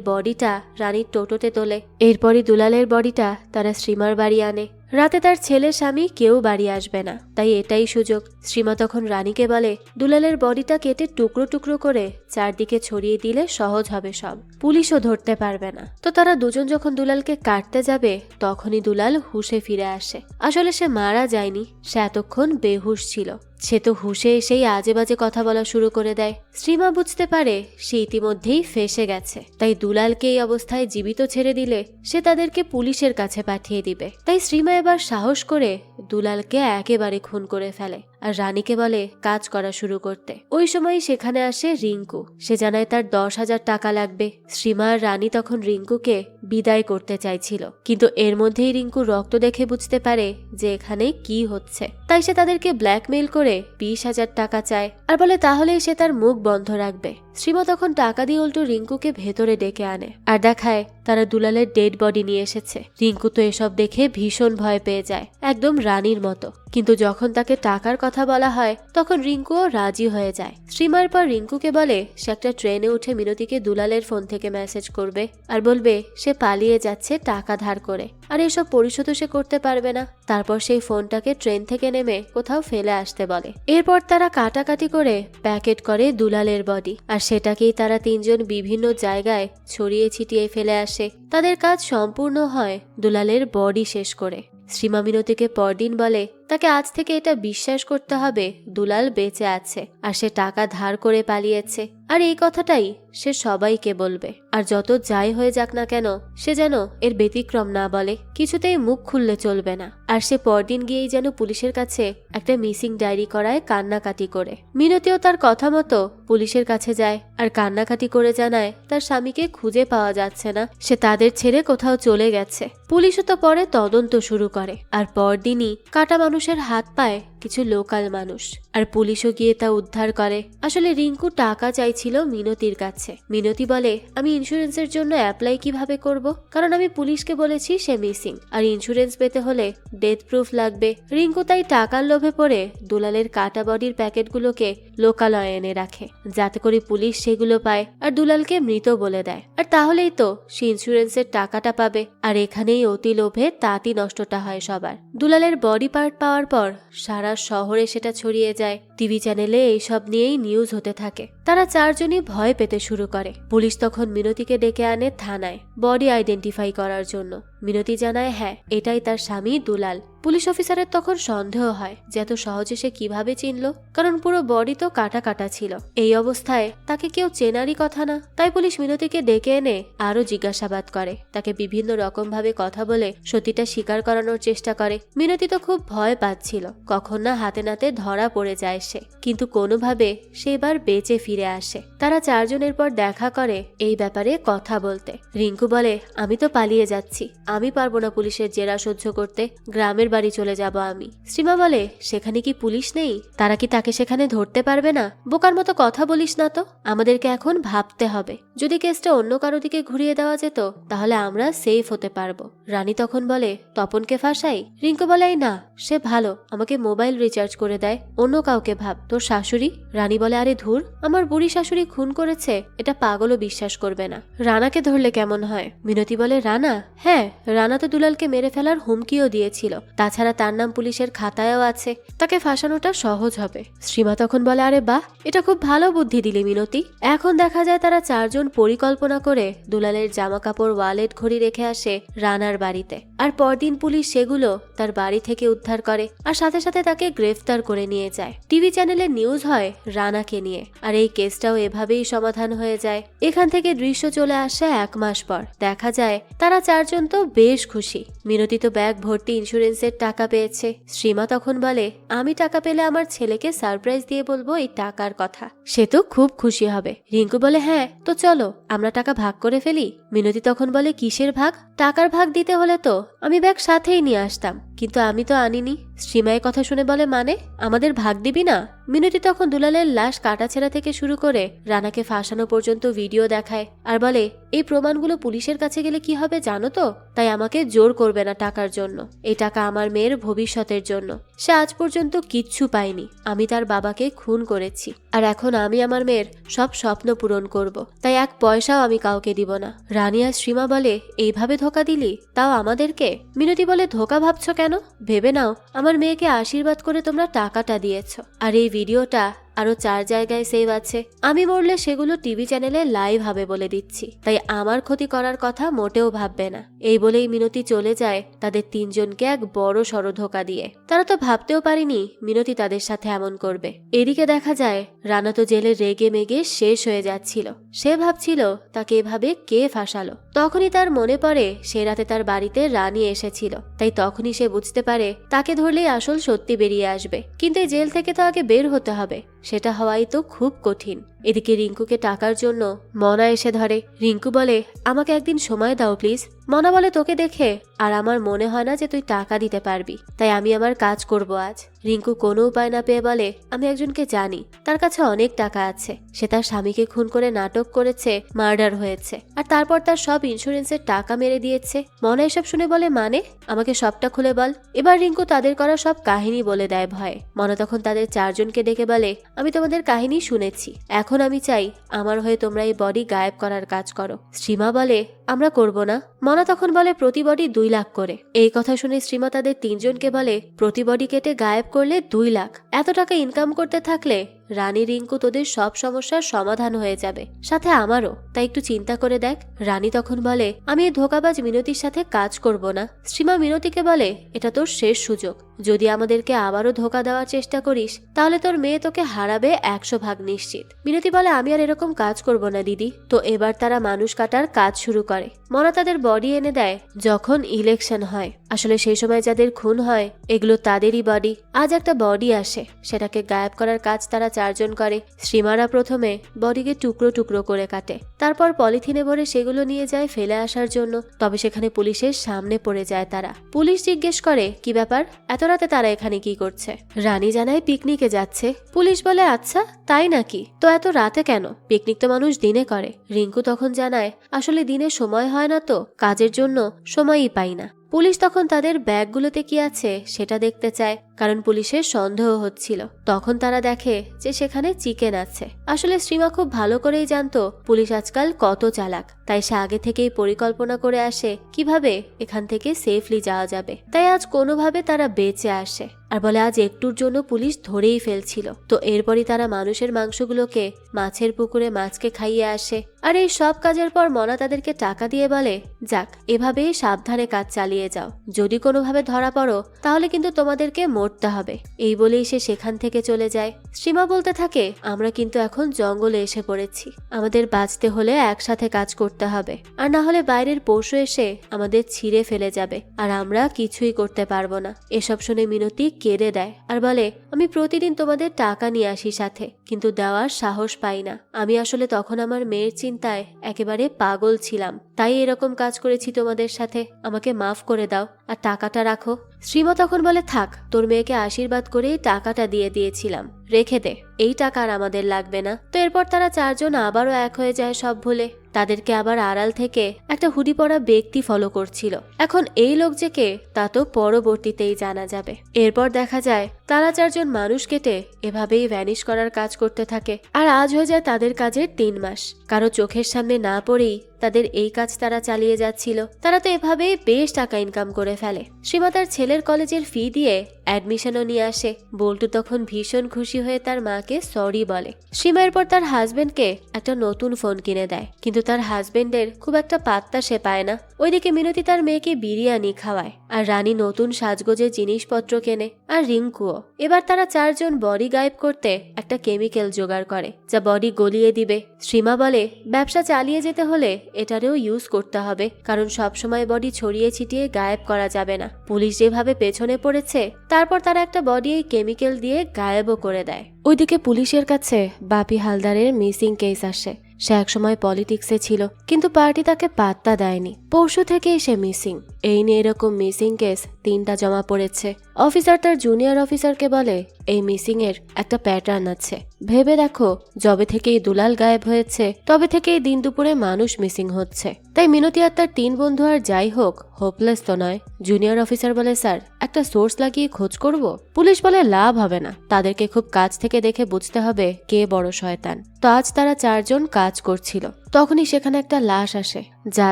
বডিটা রানীর টোটোতে তোলে, এরপরই দুলালের বডিটা তারা শ্রীমার বাড়ি আনে। রাতে তার ছেলে স্বামী কেউ বাড়ি আসবে না, তাই এটাই সুযোগ। শ্রীমা তখন রানীকে বলে দুলালের বডিটা কেটে টুকরো টুকরো করে চারদিকে ছড়িয়ে দিলে সহজ হবে, সব পুলিশও ধরতে পারবে না। তো তারা দুজন যখন দুলালকে কাটতে যাবে তখনই দুলাল হুঁশে ফিরে আসে। আসলে সে মারা যায়নি, সে এতক্ষণ বেহুশ ছিল। সে তো হুঁশে এসেই আজে বাজে কথা বলা শুরু করে দেয়। শ্রীমা বুঝতে পারে সে ইতিমধ্যেই ফেঁসে গেছে, তাই দুলালকে এই অবস্থায় জীবিত ছেড়ে দিলে সে তাদেরকে পুলিশের কাছে পাঠিয়ে দিবে। তাই শ্রীমা এবার সাহস করে দুলালকে একেবারে খুন করে ফেলে আর রানীকে বলে কাজ করা শুরু করতে। ওই সময় সেখানে আসে রিঙ্কু, সে জানায় তার 10,000 টাকা লাগবে। শ্রীমা আর রানী তখন রিঙ্কুকে বিদায় করতে চাইছিল, কিন্তু এর মধ্যেই রিঙ্কু রক্ত দেখে বুঝতে পারে যে এখানে কি হচ্ছে, তাই সে তাদেরকে ব্ল্যাকমেইল করে 20,000 টাকা চায় আর বলে তাহলেই সে তার মুখ বন্ধ রাখবে। শ্রীমা তখন টাকা দিয়ে উল্টো রিঙ্কুকে ভেতরে ডেকে আনে আর দেখায় তারা দুলালের ডেড বডি নিয়ে এসেছে। রিঙ্কু তো এসব দেখে ভীষণ ভয় পেয়ে যায়, একদম রানীর মতো। কিন্তু যখন তাকে টাকার কথা বলা হয় তখন রিঙ্কুও রাজি হয়ে যায়। শ্রীমার পর রিঙ্কুকে বলে সে একটা ট্রেনে উঠে মিনতিকে দুলালের ফোন থেকে মেসেজ করবে আর বলবে সে পালিয়ে যাচ্ছে টাকা ধার করে, আর এসব পরিশোধও সে করতে পারবে না। তারপর সেই ফোনটাকে ট্রেন থেকে নেমে কোথাও ফেলে আসতে বলে। এরপর তারা কাটাকাটি করে প্যাকেট করে দুলালের বডি, আর সেটাকেই তারা তিনজন বিভিন্ন জায়গায় ছড়িয়ে ছিটিয়ে ফেলে আসে। তাদের কাজ সম্পূর্ণ হয় দুলালের বডি শেষ করে। শ্রীমা মিনতিকে পরদিন বলে তাকে আজ থেকে এটা বিশ্বাস করতে হবে দুলাল বেঁচে আছে আর সে টাকা ধার করে পালিয়েছে, আর এই কথাটাই সে সবাইকে বলবে। আর যত যাই হয়ে যাক না কেন সে যেন এর ব্যতিক্রম না বলে, কিছুতেই মুখ খুললে চলবে না। আর সে পরদিন গিয়েই যেন পুলিশের কাছে একটা মিসিং ডায়েরি করায় কান্নাকাটি করে। মিনতিও তার কথা মতো পুলিশের কাছে যায় আর কান্নাকাটি করে জানায় তার স্বামীকে খুঁজে পাওয়া যাচ্ছে না, সে তাদের ছেড়ে কোথাও চলে গেছে। পুলিশও তো পরে তদন্ত শুরু করে আর পরদিনই কাটা মানুষের হাত পায় কিছু লোকাল মানুষ, আর পুলিশও গিয়ে তা উদ্ধার করে। আসলে রিঙ্কু টাকা চাইছিল মিনতির কাছে। মিনতি বলে আমি ইন্স্যুরেন্সের জন্য অ্যাপ্লাই কিভাবে করব, কারণ আমি পুলিশকে বলেছি সে মিসিং, আর ইন্স্যুরেন্স পেতে হলে ডেথ প্রুফ লাগবে। রিঙ্কু তাই টাকার লোভে পড়ে দুলালের কাটা বডির প্যাকেটগুলোকে লোকালয়ে এনে রাখে, যাতে করে পুলিশ সেগুলো পায় আর দুলালকে মৃত বলে দেয়। আর তাহলেই তো সে ইন্স্যুরেন্সের টাকাটা পাবে। আর এখানেই অতি লোভে তাঁতি নষ্টটা হয় সবার। দুলালের বডি পার্ট পাওয়ার পর সারা শহরে সেটা ছড়িয়ে যায়। টিভি চ্যানেলে এইসব নিয়েই নিউজ হতে থাকে। তারা চারজনই ভয় পেতে শুরু করে। পুলিশ তখন মিনতিকে ডেকে আনে থানায় বডি আইডেন্টিফাই করার জন্য। মিনতি জানায় হ্যাঁ এটাই তার স্বামী দুলাল। পুলিশ অফিসারের তখন সন্দেহ হয় যে এত সহজে সে কিভাবে চিনল, কারণ পুরো বডি তো কাটা কাটা ছিল। এই অবস্থায় তাকে কেউ চেনারই কথা না। তাই পুলিশ মিনতিকে ডেকে এনে আরো জিজ্ঞাসাবাদ করে, তাকে বিভিন্ন রকম ভাবে কথা বলে সত্যিটা স্বীকার করানোর চেষ্টা করে। মিনতি তো খুব ভয় পাচ্ছিল কখন না হাতে নাতে ধরা পড়ে যায় সে, কিন্তু কোনোভাবে সে এবার বেঁচে ফিরে আসে। তারা চারজনের পর দেখা করে এই ব্যাপারে কথা বলতে। রিঙ্কু বলে আমি তো পালিয়ে যাচ্ছি, আমি পারবো না পুলিশের জেরা সহ্য করতে, গ্রামের বাড়ি চলে যাব আমি। শ্রীমা বলে সেখানে কি পুলিশ নেই, তারা কি তাকে সেখানে ধরতে পারবে না? বোকার মতো কথা বলিস না তো, আমাদেরকে এখন ভাবতে হবে। যদি কেসটা অন্য কারো দিকে ঘুরিয়ে দেওয়া যেত তাহলে আমরা সেফ হতে পারবো। রানী তখন বলে তপনকে ফাঁসাই। রিঙ্কু বলে না সে ভালো, আমাকে মোবাইল রিচার্জ করে দেয়, অন্য কাউকে ভাব, তোর শাশুড়ি। রানী বলে আরে ধুর, আমার বুড়ি শাশুড়ি খুন করেছে এটা পাগলও বিশ্বাস করবে না। রানাকে ধরলে কেমন হয়? মিনতি বলে, রানা? হ্যাঁ, রানা তো দুলালকে মেরে ফেলার হুমকিও দিয়েছিল। তাছাড়া তার নাম পুলিশের খাতায়ও আছে, তাকে ফাঁসানোটা সহজ হবে। শ্রীমা তখন বলে, আরে বাহ, এটা খুব ভালো বুদ্ধি দিলি মিনতি। এখন দেখা যায় তারা চারজন পরিকল্পনা করে দুলালের জামা কাপড়, ওয়ালেট, ঘড়ি রেখে আসে রানার বাড়িতে, আর পরদিন পুলিশ সেগুলো তার বাড়ি থেকে উদ্ধার করে আর সাথে সাথে তাকে গ্রেফতার করে নিয়ে যায়। টিভি চ্যানেলে নিউজ হয় রানাকে নিয়ে, আর এই কেসটাও এভাবেই সমাধান হয়ে যায়। এখান থেকে দৃশ্য চলে আসে 1 মাস পর। দেখা যায় তারা চারজন তো বেশ খুশি। মিনতি তো ব্যাগ ভর্তি ইন্স্যুরেন্সের টাকা পেয়েছে। শ্রীমা তখন বলে, আমি টাকা পেলে আমার ছেলেকে সারপ্রাইজ দিয়ে বলবো এই টাকার কথা, সে তো খুব খুশি হবে। রিঙ্কু বলে, হ্যাঁ তো চলো আমরা টাকা ভাগ করে ফেলি। মিনতি তখন বলে, কিসের ভাগ? টাকার ভাগ দিতে হলে তো আমি ব্যাগ সাথেই নিয়ে আসতাম, কিন্তু আমি তো আনিনি। শ্রীমায়ের কথা শুনে বলে, মানে আমাদের ভাগ দিবি না? মিনতি তখন দুলালের লাশ কাটাছেঁড়া থেকে শুরু করে রানাকে ফাঁসানো পর্যন্ত ভিডিও দেখায় আর বলে, এই প্রমাণগুলো পুলিশের কাছে গেলে কি হবে জানো তো? তাই আমাকে জোর করবে না টাকার জন্য। এই টাকা আমার মেয়ের ভবিষ্যতের জন্য। সে আজ পর্যন্ত কিচ্ছু পায়নি। আমি তার বাবাকে খুন করেছি, আর এখন আমি আমার মেয়ের সব স্বপ্ন পূরণ করব। তাই 1 পয়সাও আমি কাউকে দিব না। রানী আর শ্রীমা বলে, এইভাবে ধোকা দিলি, তাও আমাদেরকে? মিনতি বলে, ধোকা ভাবছো কেন? ভেবে নাও আমার মেয়েকে আশীর্বাদ করে তোমরা টাকাটা দিয়েছ, আর এই ভিডিওটা আরো 4 জায়গায় সেভ আছে। আমি মরলে সেগুলো টিভি চ্যানেলে লাইভ হবে বলে দিচ্ছি, তাই আমার ক্ষতি করার কথা মোটেও ভাববে না। এই বলেই মিনতি চলে যায় তাদের 3 জনকে এক বড় সড় ধোকা দিয়ে। তারা তো ভাবতেও পারেনি মিনতি তাদের সাথে এমন করবে। এদিকে দেখা যায় রানা তো জেলে রেগে মেগে শেষ হয়ে যাচ্ছিল। সে ভাবছিল তাকে এভাবে কে ফাঁসালো। তখনই তার মনে পড়ে সে রাতে তার বাড়িতে রানী এসেছিল, তাই তখনই সে বুঝতে পারে তাকে ধরলেই আসল সত্যি বেরিয়ে আসবে। কিন্তু এই জেল থেকে তো আগে বের হতে হবে, সেটা হওয়াই তো খুব কঠিন। এদিকে রিঙ্কুকে টাকার জন্য মনা এসে ধরে। রিঙ্কু বলে, আমাকে একদিন সময় দাও প্লিজ। মনা বলে, তোকে দেখে আর আমার মনে হয় না যে তুই টাকা দিতে পারবি, তাই আমি আমার কাজ করব আজ। রিঙ্কু কোনো উপায় না পেয়ে বলে, আমি একজনকে জানি, তার কাছে অনেক টাকা আছে। সে তার স্বামীকে খুন করে নাটক করেছে মার্ডার হয়েছে, আর তারপর তার সব ইন্স্যুরেন্সের টাকা মেরে দিয়েছে। মনা এসব শুনে বলে, মানে আমাকে সবটা খুলে বল। এবার রিঙ্কু তাদের করা সব কাহিনী বলে দেয় ভয়ে। মনা তখন তাদের 4 জনকে ডেকে বলে, আমি তোমাদের কাহিনী শুনেছি, এখন আমি চাই আমার হয়ে তোমরা এই বডি গায়েব করার কাজ করো। শ্রীমা বলে, আমরা করব না। মনা তখন বলে, প্রতি বডি 2 লাখ করে। এই কথা শুনে শ্রীমা তাদের 3 জনকে বলে, প্রতি বডি কেটে গায়েব করলে 2 লাখ। এত টাকা ইনকাম করতে থাকলে রানী রিঙ্কু তোদের সব সমস্যার সমাধান হয়ে যাবে, সাথে আমারও, তাই একটু চিন্তা করে দেখ। রানী তখন বলে, আমি এই ধোকাবাজ মিনতির সাথে কাজ করব না। শ্রীমা মিনতিকে বলে, এটা তোর শেষ সুযোগ। যদি আমাদেরকে আবারও ধোকা দেওয়ার চেষ্টা করিস তাহলে তোর মেয়ে তোকে হারাবে 100 ভাগ নিশ্চিত। মিনতি বলে, আমি আর এরকম কাজ করব না দিদি। তো এবার তারা মানুষ কাটার কাজ শুরু করে। মনা তাদের বডি এনে দেয় যখন ইলেকশন হয়। আসলে সেই সময় যাদের খুন হয় এগুলো তাদেরই বডি। আজ একটা বডি আসে, সেটাকে গায়েব করার কাজ তারা 4 জন করে। শ্রীমারা প্রথমে বডিকে টুকরো টুকরো করে কাটে, তারপর পলিথিনে ভরে সেগুলো নিয়ে যায় ফেলে আসার জন্য। তবে সেখানে পুলিশের সামনে পড়ে যায় তারা। পুলিশ জিজ্ঞেস করে, কি ব্যাপার, এত রাতে তারা এখানে কি করছে? রানী জানায় পিকনিকে যাচ্ছে। পুলিশ বলে, আচ্ছা তাই নাকি, তো এত রাতে কেন? পিকনিক তো মানুষ দিনে করে। রিঙ্কু তখন জানায়, আসলে দিনে সময় হয় না, তো কাজের জন্য সময়ই পাই না। পুলিশ তখন তাদের ব্যাগগুলোতে কি আছে সেটা দেখতে চায়, কারণ পুলিশের সন্দেহ হচ্ছিল। তখন তারা দেখে যে সেখানে চিকেন আছে। আসলে শ্রীমা খুব ভালো করেই জানতো পুলিশ আজকাল কত চালাক, তাই সে আগে থেকেই পরিকল্পনা করে আসে কিভাবে এখান থেকে সেফলি যাওয়া যাবে। তাই আজ কোনোভাবে তারা বেঁচে আসে, আর বলে আজ একটুর জন্য পুলিশ ধরেই ফেলছিল। তো এরপরই তারা মানুষের মাংসগুলোকে মাছের পুকুরে মাছকে খাইয়ে আসে। আর এই সব কাজের পর মনা তাদেরকে টাকা দিয়ে বলে, যাক এভাবেই সাবধানে কাজ চালিয়ে যাও, যদি কোনোভাবে ধরা পড়ো তাহলে কিন্তু তোমাদেরকে মরতে হবে। এই বলেই সে সেখান থেকে চলে যায়। শ্রীমা বলতে থাকে, আমরা কিন্তু এখন জঙ্গলে এসে পড়েছি, আমাদের বাঁচতে হলে একসাথে কাজ করতে হবে, আর না হলে বাইরের পশু এসে আমাদের ছিঁড়ে ফেলে যাবে, আর আমরা কিছুই করতে পারবো না। এসব শুনে মিনতি কেঁদে দেয় আর বলে, আমি প্রতিদিন তোমাদের টাকা নিয়ে আসি সাথে, কিন্তু দেওয়ার সাহস পাই না। আমি আসলে তখন আমার মেয়ের চিন্তায় একেবারে পাগল ছিলাম, তাই এরকম কাজ করেছি তোমাদের সাথে, আমাকে মাফ করে দাও আর টাকাটা রাখো। শ্রীমা তখন বলে, থাক, তোর মেয়েকে আশীর্বাদ করেই টাকাটা দিয়ে দিয়েছিলাম, রেখে দে, এই টাকা আর আমাদের লাগবে না। তো এরপর তারা 4 জন আবারও এক হয়ে যায় সব ভুলে। তাদেরকে আবার আড়াল থেকে একটা হুডি পরা ব্যক্তি ফলো করছিল। এখন এই লোক যে কে তা তো পরবর্তীতেই জানা যাবে। এরপর দেখা যায় তারা 4 জন মানুষ কেটে এভাবেই ভ্যানিশ করার কাজ করতে থাকে। আর আজ হয়ে যায় তাদের কাজের 3 মাস। কারো চোখের সামনে না পড়েই তাদের এই কাজ তারা চালিয়ে যাচ্ছিল। তারা তো এভাবেই বেশ টাকা ইনকাম করে ফেলে। সীমা তার ছেলের কলেজের ফি দিয়ে অ্যাডমিশনও নিয়ে আসে। বল্টু তখন ভীষণ খুশি হয়ে তার মাকে সরি বলে। সীমা এরপর তার হাজবেন্ডকে একটা নতুন ফোন কিনে দেয়, কিন্তু তার হাজবেন্ডের খুব একটা পাত্তা সে পায় না। ওইদিকে মিনতি তার মেয়েকে বিরিয়ানি খাওয়ায়, আর রানী নতুন সাজগোজের জিনিসপত্র কেনে, আর রিঙ্কুও। এবার তারা 4 জন বডি গায়েব করতে একটা কেমিক্যাল জোগাড় করে, যা বডি গলিয়ে দিবে। সীমা বলে ব্যবসা চালিয়ে যেতে হলে এটারেও ইউজ করতে হবে, কারণ সবসময় বডি ছড়িয়ে ছিটিয়ে গায়েব করা যাবে না। পুলিশ যেভাবে পেছনে পড়েছে, তারপর তারা একটা বডি এই কেমিক্যাল দিয়ে গায়েবও করে দেয়। ওইদিকে পুলিশের কাছে বাপি হালদারের মিসিং কেস আসে। সে একসময় পলিটিক্সে ছিল, কিন্তু পার্টি তাকে পাত্তা দেয়নি। পরশু থেকেই সে মিসিং। এই নিয়ে এরকম মিসিং কেস 3টা জমা পড়েছে। অফিসার তার জুনিয়র অফিসারকে বলে এই মিসিং এর একটা প্যাটার্ন আছে, ভেবে দেখো যবে থেকেই দুলাল গায়েব হয়েছে তবে থেকেই দিন দুপুরে মানুষ মিসিং হচ্ছে। তাই মিনতি আর তার 3 বন্ধু আর যাই হোক হোপলেস তো নয়। জুনিয়র অফিসার বলে স্যার একটা সোর্স লাগিয়ে খোঁজ করব। পুলিশ বলে লাভ হবে না, তাদেরকে খুব কাছ থেকে দেখে বুঝতে হবে কে বড় শয়তান। তো আজ তারা 4 জন কাজ করছিল, তখনই সেখানে একটা লাশ আসে, যা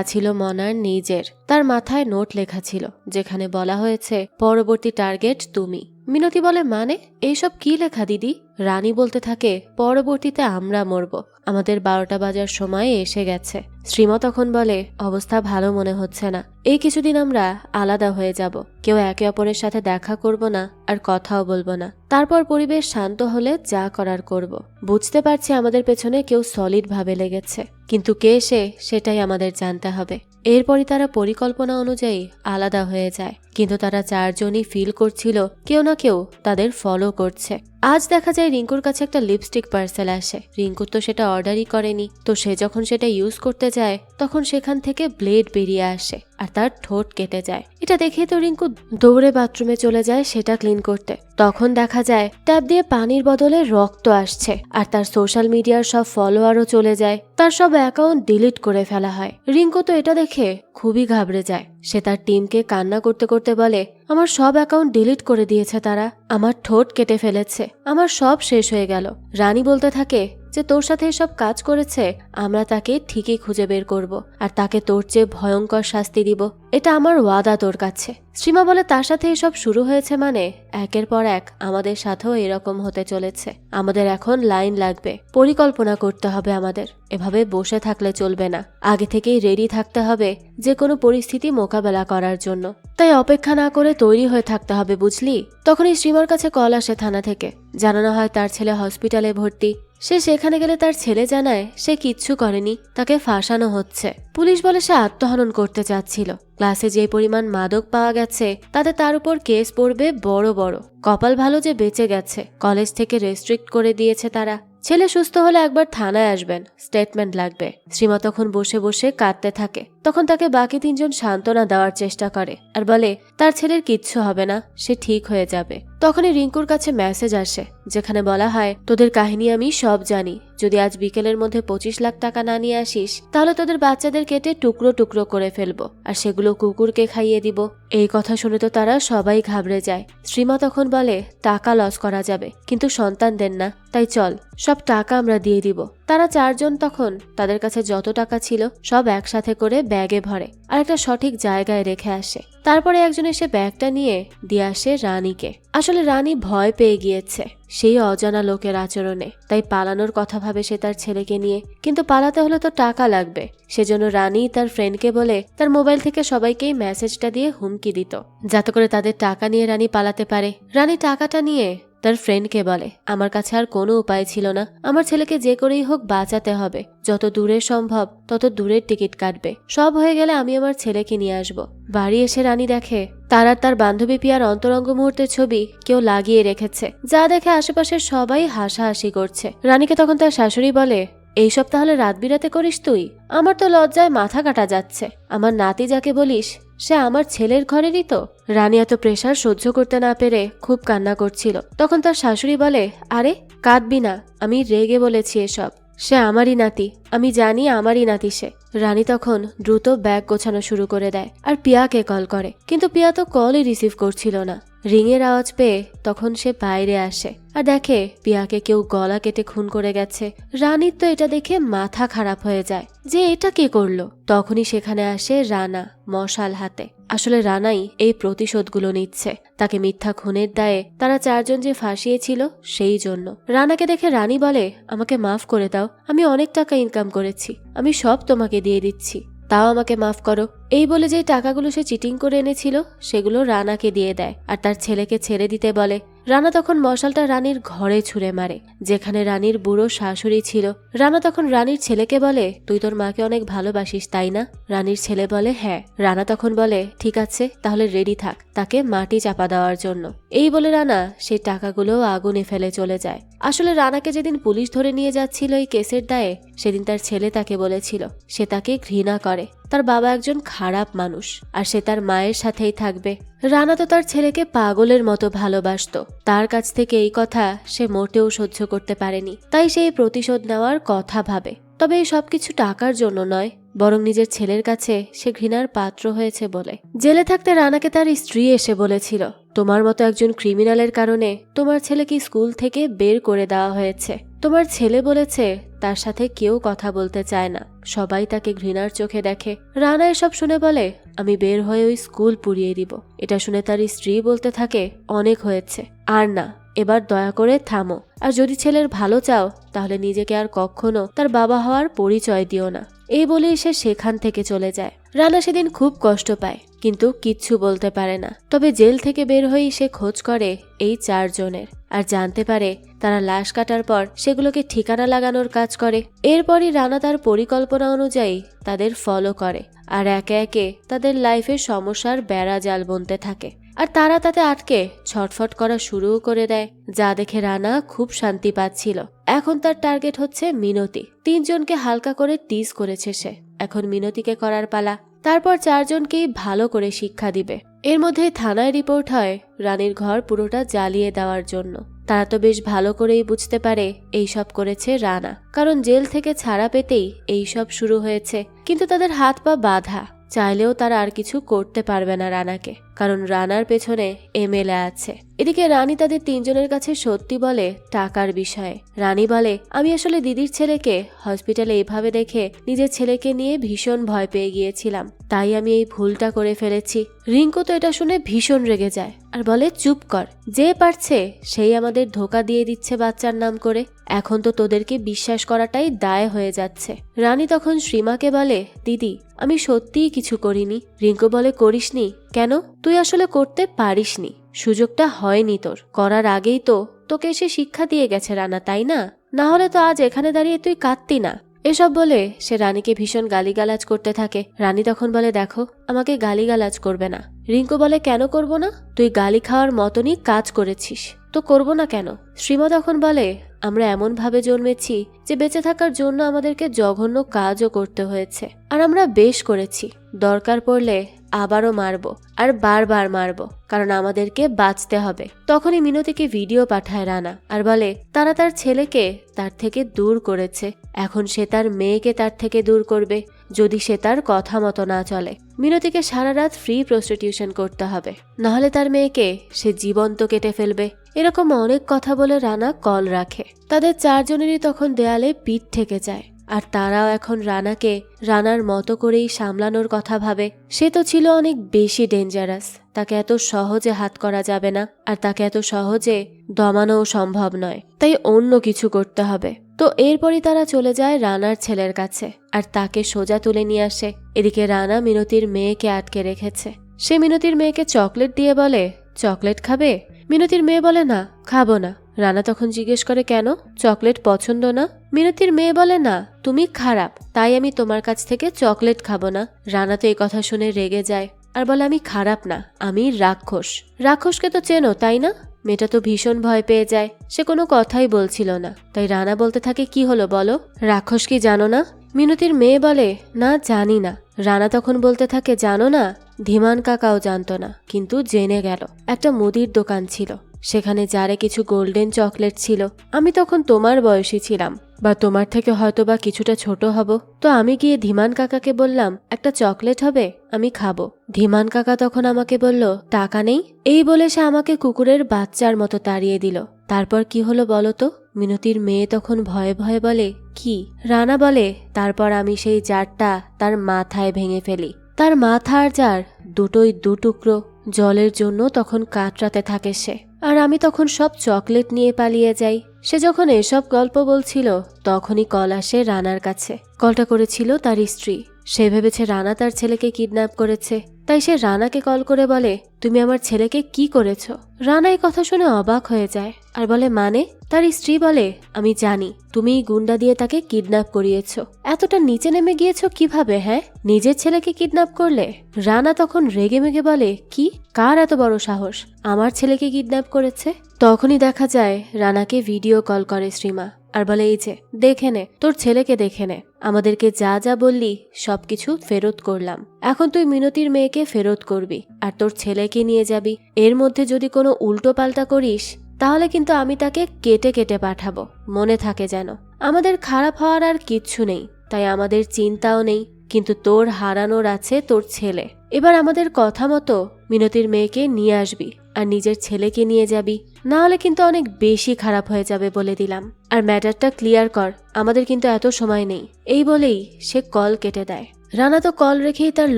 ছিল মনার নিজের। তার মাথায় নোট লেখা ছিল, যেখানে বলা হয়েছে পরবর্তী টার্গেট তুমি। মিনতি বলে মানে এইসব কি লেখা দিদি? রানী বলতে থাকে পরবর্তীতে আমরা মরব, আমাদের 12টা বাজার সময় এসে গেছে। শ্রীমা তখন বলে অবস্থা ভালো মনে হচ্ছে না, এই কিছুদিন আমরা আলাদা হয়ে যাব, কেউ একে অপরের সাথে দেখা করব না আর কথাও বলবো না। তারপর পরিবেশ শান্ত হলে যা করার করব। বুঝতে পারছি আমাদের পেছনে কেউ সলিড ভাবে লেগেছে, কিন্তু কে সে সেটাই আমাদের জানতে হবে। এরপরই তারা পরিকল্পনা অনুযায়ী আলাদা হয়ে যায়, কিন্তু তারা 4 জনই ফিল করছিল কেউ না কেউ তাদের ফলো করছে। আজ দেখা যায় রিঙ্কুর কাছে একটা লিপস্টিক পার্সেল আসে। রিঙ্কু তো সেটা অর্ডারই করেনি, তো সে যখন সেটা ইউজ করতে যায় তখন সেখান থেকে ব্লেড বেরিয়ে আসে আর তার ঠোঁট কেটে যায়। এটা দেখে তো রিঙ্কু দৌড়ে বাথরুমে চলে যায় সেটা ক্লিন করতে। তখন দেখা যায় ট্যাপ দিয়ে পানির বদলে রক্ত আসছে, আর তার সোশ্যাল মিডিয়ার সব ফলোয়ারও চলে যায়। তার সব অ্যাকাউন্ট ডিলিট করে ফেলা হয়। রিঙ্কু তো এটা দেখে খুবই ঘাবড়ে যায়। সে তার টিমকে কান্না করতে করতে বলে আমার সব অ্যাকাউন্ট ডিলিট করে দিয়েছে তারা, আমার ঠোঁট কেটে ফেলেছে, আমার সব শেষ হয়ে গেল। রানী বলতে থাকে যে তোর সাথে এসব কাজ করেছে, আমরা তাকে ঠিকই খুঁজে বের করব আর তাকে তোর চেয়ে ভয়ঙ্কর শাস্তি দিব, এটা আমার ওয়াদা তোর কাছে। সীমা বলে তার সাথে এসব শুরু হয়েছে মানে একের পর এক আমাদের সাথেও এরকম হতে চলেছে। আমাদের এখন লাইন লাগবে, পরিকল্পনা করতে হবে আমাদের, এভাবে বসে থাকলে চলবে না। আগে থেকেই রেডি থাকতে হবে যে কোনো পরিস্থিতি মোকাবেলা করার জন্য। তাই অপেক্ষা না করে তৈরি হয়ে থাকতে হবে, বুঝলি? তখনই শ্রীমার কাছে কল আসে থানা থেকে। জানানো হয় তার ছেলে হসপিটালে ভর্তি। সে সেখানে গেলে তার ছেলে জানায় সে কিচ্ছু করেনি, তাকে ফাঁসানো হচ্ছে। পুলিশ বলে সে আত্মহনন করতে চাচ্ছিল। ক্লাসে যে পরিমাণ মাদক পাওয়া গেছে তাতে তার উপর কেস পড়বে বড় বড়। কপাল ভালো যে বেঁচে গেছে, কলেজ থেকে রেস্ট্রিক্ট করে দিয়েছে তারা। ছেলে সুস্থ হলে একবার থানায় আসবেন, স্টেটমেন্ট লাগবে। শ্রীমা তখন বসে বসে কাঁদতে থাকে। তখন তাকে বাকি 3 জন সান্ত্বনা দেওয়ার চেষ্টা করে আর বলে তার ছেলের কিচ্ছু হবে না, সে ঠিক হয়ে যাবে। তখনই রিঙ্কুর কাছে মেসেজ আসে, যেখানে বলা হয় তোদের কাহিনী আমি সব জানি, যদি আজ বিকেলের মধ্যে 25 লাখ টাকা না নিয়ে আসিস তাহলে তোদের বাচ্চাদের কেটে টুকরো টুকরো করে ফেলবো আর সেগুলো কুকুরকে খাইয়ে দিব। এই কথা শুনে তো তারা সবাই ঘাবড়ে যায়। শ্রীমা তখন বলে টাকা লস করা যাবে, কিন্তু সন্তান দেন না, তাই চল সব টাকা আমরা দিয়ে দিব। তারা 4 জন তখন তাদের কাছে যত টাকা ছিল সব একসাথে করে ব্যাগে ভরে আর একটা সঠিক জায়গায় রেখে আসে। তারপরে একজন এসে ব্যাগটা নিয়ে দিয়ে আসে রানীকে। আসলে রানী ভয় পেয়ে গিয়েছে সেই অজানা লোকের আচরণে, তাই পালানোর কথা ভাবে সে তার ছেলেকে নিয়ে। কিন্তু পালাতে হলে তো টাকা লাগবে, সেজন্য রানী তার ফ্রেন্ডকে বলে তার মোবাইল থেকে সবাইকেই মেসেজটা দিয়ে হুমকি দিত, যাতে করে তাদের টাকা নিয়ে রানী পালাতে পারে। রানী টাকাটা নিয়ে তার ফ্রেন্ডকে বলে আমার কাছে আর কোনো উপায় ছিল না, আমার ছেলেকে যে করেই হোক বাঁচাতে হবে, যত দূরে সম্ভব তত দূরের টিকিট কাটবে, সব হয়ে গেলে আমি আমার ছেলেকে নিয়ে আসব। বাড়ি এসে রানী দেখে তার আর তার বান্ধবী পিয়ার অন্তরঙ্গ মুহূর্তের ছবি কেউ লাগিয়ে রেখেছে, যা দেখে আশেপাশের সবাই হাসাহাসি করছে। রানীকে তখন তার শাশুড়ি বলে এইসব তাহলে রাত বিরাতে করিস তুই? আমার তো লজ্জায় মাথা কাটা যাচ্ছে, আমার নাতি যাকে বলিস সে আমার ছেলের ঘরেরই তো। রানী এত প্রেসার সহ্য করতে না পেরে খুব কান্না করছিল। তখন তার শাশুড়ি বলে আরে কাঁদবি না, আমি রেগে বলেছি এসব, সে আমারই নাতি, আমি জানি আমারই নাতি সে। রানী তখন দ্রুত ব্যাগ গোছানো শুরু করে দেয় আর পিয়াকে কল করে, কিন্তু পিয়া তো কলই রিসিভ করছিল না। রিংয়ের আওয়াজ পেয়ে তখন সে বাইরে আসে আর দেখে পিয়াকে কেউ গলা কেটে খুন করে গেছে। রানীর তো এটা দেখে মাথা খারাপ হয়ে যায় যে এটা কে করলো। তখনই সেখানে আসে রানা মশাল হাতে। আসলে রানাই এই প্রতিশোধগুলো নিচ্ছে, তাকে মিথ্যা খুনের দায়ে তারা 4 জন যে ফাঁসিয়েছিল সেই জন্য। রানাকে দেখে রানী বলে, আমাকে মাফ করে দাও, আমি অনেক টাকা ইনকাম করেছি, আমি সব তোমাকে দিয়ে দিচ্ছি, তাও আমাকে মাফ করো। এই বলে যে টাকাগুলো সে চিটিং করে এনেছিল সেগুলো রানাকে দিয়ে দেয় আর তার ছেলেকে ছেড়ে দিতে বলে। রানা তখন মশালটা রানীর ঘরে ছুঁড়ে মারে, যেখানে রানীর বুড়ো শাশুড়ি ছিল। রানা তখন রানীর ছেলেকে বলে, তুই তোর মাকে অনেক ভালোবাসিস তাই না? রানীর ছেলে বলে হ্যাঁ। রানা তখন বলে, ঠিক আছে তাহলে রেডি থাক তাকে মাটি চাপা দেওয়ার জন্য। এই বলে রানা সেই টাকাগুলো আগুনে ফেলে চলে যায়। আসলে রানাকে যেদিন পুলিশ ধরে নিয়ে যাচ্ছিল এই কেসের দায়ে, সেদিন তার ছেলে তাকে বলেছিল সে তাকে ঘৃণা করে, তার বাবা একজন খারাপ মানুষ আর সে তার মায়ের সাথেই থাকবে। রানা তো তার ছেলেকে পাগলের মতো ভালোবাসতো, তার কাছ থেকে এই কথা সে মোটেও সহ্য করতে পারেনি, তাই সেই প্রতিশোধ নেওয়ার কথা ভাবে। তবে এই সবকিছু টাকার জন্য নয়, বরং নিজের ছেলের কাছে সে ঘৃণার পাত্র হয়েছে বলে। জেলে থাকতে রানাকে তার স্ত্রী এসে বলেছিল, তোমার মতো একজন ক্রিমিনালের কারণে তোমার ছেলেকে স্কুল থেকে বের করে দেওয়া হয়েছে। তোমার ছেলে বলেছে তার সাথে কেউ কথা বলতে চায় না, সবাই তাকে ঘৃণার চোখে দেখে। রানা এসব শুনে বলে, আমি বের হয়ে ওই স্কুল পুড়িয়ে দিব। এটা শুনে তার স্ত্রী বলতে থাকে, অনেক হয়েছে, আর না, এবার দয়া করে থামো, আর যদি ছেলের ভালো চাও তাহলে নিজেকে আর কখনো তার বাবা হওয়ার পরিচয় দিও না। এই বলেই সে সেখান থেকে চলে যায়। রানা সেদিন খুব কষ্ট পায়, কিন্তু কিচ্ছু বলতে পারে না। তবে জেল থেকে বের হয়েই সে খোঁজ করে এই 4 জনের আর জানতে পারে তারা লাশ কাটার পর সেগুলোকে ঠিকানা লাগানোর কাজ করে। এরপরই রানা তার পরিকল্পনা অনুযায়ী তাদের ফলো করে আর একে একে তাদের লাইফের সমস্যার বেড়া জাল বুনতে থাকে। আর তারা তাতে আটকে ছটফট করা শুরুও করে দেয়, যা দেখে রানা খুব শান্তি পাচ্ছিল। এখন তার টার্গেট হচ্ছে মিনতি। 3 জনকে হালকা করে টিজ করেছে সে, এখন মিনতিকে করার পালা। তারপর 4 জনকেই ভালো করে শিক্ষা দিবে। এর মধ্যেই থানায় রিপোর্ট হয় রানীর ঘর পুরোটা জ্বালিয়ে দেওয়ার জন্য। তারা তো বেশ ভালো করেই বুঝতে পারে এইসব করেছে রানা, কারণ জেল থেকে ছাড়া পেতেই এইসব শুরু হয়েছে। কিন্তু তাদের হাত পা বাঁধা, চাইলেও তারা আর কিছু করতে পারবে না রানাকে, কারণ রানার পেছনে এমএলএ আছে। এদিকে রানী তাদের 3 জনের কাছে সত্যি বলে টাকার বিষয়ে। রানী বলে, আমি আসলে দিদির ছেলেকে হসপিটালে এভাবে দেখে নিজের ছেলেকে নিয়ে ভীষণ ভয় পেয়ে গিয়েছিলাম, তাই আমি এই ভুলটা করে ফেলেছি। রিঙ্কু তো এটা শুনে ভীষণ রেগে যায় আর বলে, চুপ কর, যে পারছে সেই আমাদের ধোকা দিয়ে দিচ্ছে বাচ্চার নাম করে, এখন তো তোদেরকে বিশ্বাস করাটাই দায় হয়ে যাচ্ছে। রানী তখন শ্রীমাকে বলে, দিদি আমি সত্যিই কিছু করিনি। রিঙ্কু বলে, করিসনি কেন? তুই আসলে করতে পারিসনি, সুযোগটা হয়নি তোর, করার আগেই তো তোকে এসে শিক্ষা দিয়ে গেছে রানা, তাই না? না হলে তো আজ এখানে দাঁড়িয়ে তুই কাঁদতি না। এসব বলে সে রানীকে ভীষণ গালিগালাজ করতে থাকে। রানী তখন বলে, দেখো আমাকে গালিগালাজ করবে না। রিঙ্কু বলে, কেন করব না? তুই গালি খাওয়ার মতনই কাজ করেছিস, তো করব না কেন? শ্রীমা তখন বলে, আমরা এমন ভাবে জন্মেছি যে বেঁচে থাকার জন্য আমাদেরকে জঘন্য কাজও করতে হয়েছে, আর আমরা বেশ করেছি। দরকার পড়লে আবারও মারবো আর বারবার মারবো, কারণ আমাদেরকে বাঁচতে হবে। তখনই মিনতিকে ভিডিও পাঠায় রানা আর বলে, তারা তার ছেলেকে তার থেকে দূর করেছে, এখন সে তার মেয়েকে তার থেকে দূর করবে যদি সে তার কথা মতো না চলে। মিনতিকে সারা রাত ফ্রি প্রস্টিটিউশন করতে হবে, নাহলে তার মেয়েকে সে জীবন্ত কেটে ফেলবে। এরকম অনেক কথা বলে রানা কল রাখে। তাদের 4 জনেরই তখন দেয়ালে পিঠ ঠেকে যায়, আর তারাও এখন রানাকে রানার মতো করেই সামলানোর কথা ভাবে। সে তো ছিল অনেক বেশি ডেঞ্জারাস, তাকে এত সহজে হাত করা যাবে না, আর তাকে এত সহজে দমানোও সম্ভব নয়, তাই অন্য কিছু করতে হবে। তো এরপরই তারা চলে যায় রানার ছেলের কাছে আর তাকে সোজা তুলে নিয়ে আসে। এদিকে রানা মিনতির মেয়েকে আটকে রেখেছে। সে মিনতির মেয়েকে চকলেট দিয়ে বলে, চকলেট খাবে? মিনতির মেয়ে বলে, না খাবো না। রানা তখন জিজ্ঞেস করে, কেন, চকলেট পছন্দ না? মিনতির মেয়ে বলে, না তুমি খারাপ, তাই আমি তোমার কাছ থেকে চকলেট খাবো না। রানা তো এই কথা শুনে রেগে যায় আর বলে, আমি খারাপ না, আমি রাক্ষস। রাক্ষসকে তো চেনো তাই না? মেয়েটা তো ভীষণ ভয় পেয়ে যায়, সে কোনো কথাই বলছিল না। তাই রানা বলতে থাকে, কি হলো বলো, রাক্ষস কি জানো না? মিনতির মেয়ে বলে, না জানি না। রানা তখন বলতে থাকে, জানো না, ধীমান কাকাও জানতো না, কিন্তু জেনে গেল। একটা মুদির দোকান ছিল, সেখানে জারে কিছু গোল্ডেন চকলেট ছিল। আমি তখন তোমার বয়সী ছিলাম, বা তোমার থেকে হয়তো বা কিছুটা ছোট হব। তো আমি গিয়ে ধীমান কাকাকে বললাম একটা চকলেট হবে, আমি খাবো। ধীমান কাকা তখন আমাকে বলল টাকা নেই। এই বলে সে আমাকে কুকুরের বাচ্চার মতো তাড়িয়ে দিল। তারপর কি হলো বলো তো? মিনতির মেয়ে তখন ভয়ে ভয়ে বলে কি? রানা বলে তারপর আমি সেই জারটা তার মাথায় ভেঙে ফেলি। তার মাথা আর জার দুটোই দুটুকরো। জলের জন্য তখন কাতরাতে থাকে সে, আর আমি তখন সব চকলেট নিয়ে পালিয়ে যাই। সে যখন এসব গল্প বলছিল তখনই কল আসে রানার কাছে। কলটা করেছিল তার স্ত্রী। সে ভেবেছে রানা তার ছেলেকে কিডন্যাপ করেছে, তাই সে রানাকে কল করে বলে তুমি আমার ছেলেকে কি করেছ? রানা এই কথা শুনে অবাক হয়ে যায় আর বলে মানে? তার স্ত্রী বলে আমি জানি তুমি গুন্ডা দিয়ে তাকে কিডন্যাপ করিয়েছ। এতটা নিচে নেমে গিয়েছো কিভাবে? হ্যাঁ, নিজের ছেলেকে কিডন্যাপ করলে? রানা তখন রেগে মেগে বলে কি? কার এত বড় সাহস আমার ছেলেকে কিডন্যাপ করেছে? তখনই দেখা যায় রানাকে ভিডিও কল করে শ্রীমা আর বলে এই যে দেখে নে, তোর ছেলেকে দেখে নে, আমাদেরকে যা যা বললি সবকিছু ফেরত করলাম। এখন তুই মিনতির মেয়েকে ফেরত করবি আর তোর ছেলেকে নিয়ে যাবি। এর মধ্যে যদি কোনো উল্টো পাল্টা করিস তাহলে কিন্তু আমি তাকে কেটে কেটে পাঠাবো, মনে থাকে যেন। আমাদের খারাপ হওয়ার আর কিচ্ছু নেই, তাই আমাদের চিন্তাও নেই, কিন্তু তোর হারানোর আছে তোর ছেলে। এবার আমাদের কথা মতো মিনতির মেয়েকে নিয়ে আসবি আর নিজের ছেলেকে নিয়ে যাবি, না হলে কিন্তু অনেক বেশি খারাপ হয়ে যাবে বলে দিলাম। আর ম্যাটারটা ক্লিয়ার কর, আমাদের কিন্তু এত সময় নেই। এই বলেই সে কল কেটে দেয়। রানা তো কল রেখেই তার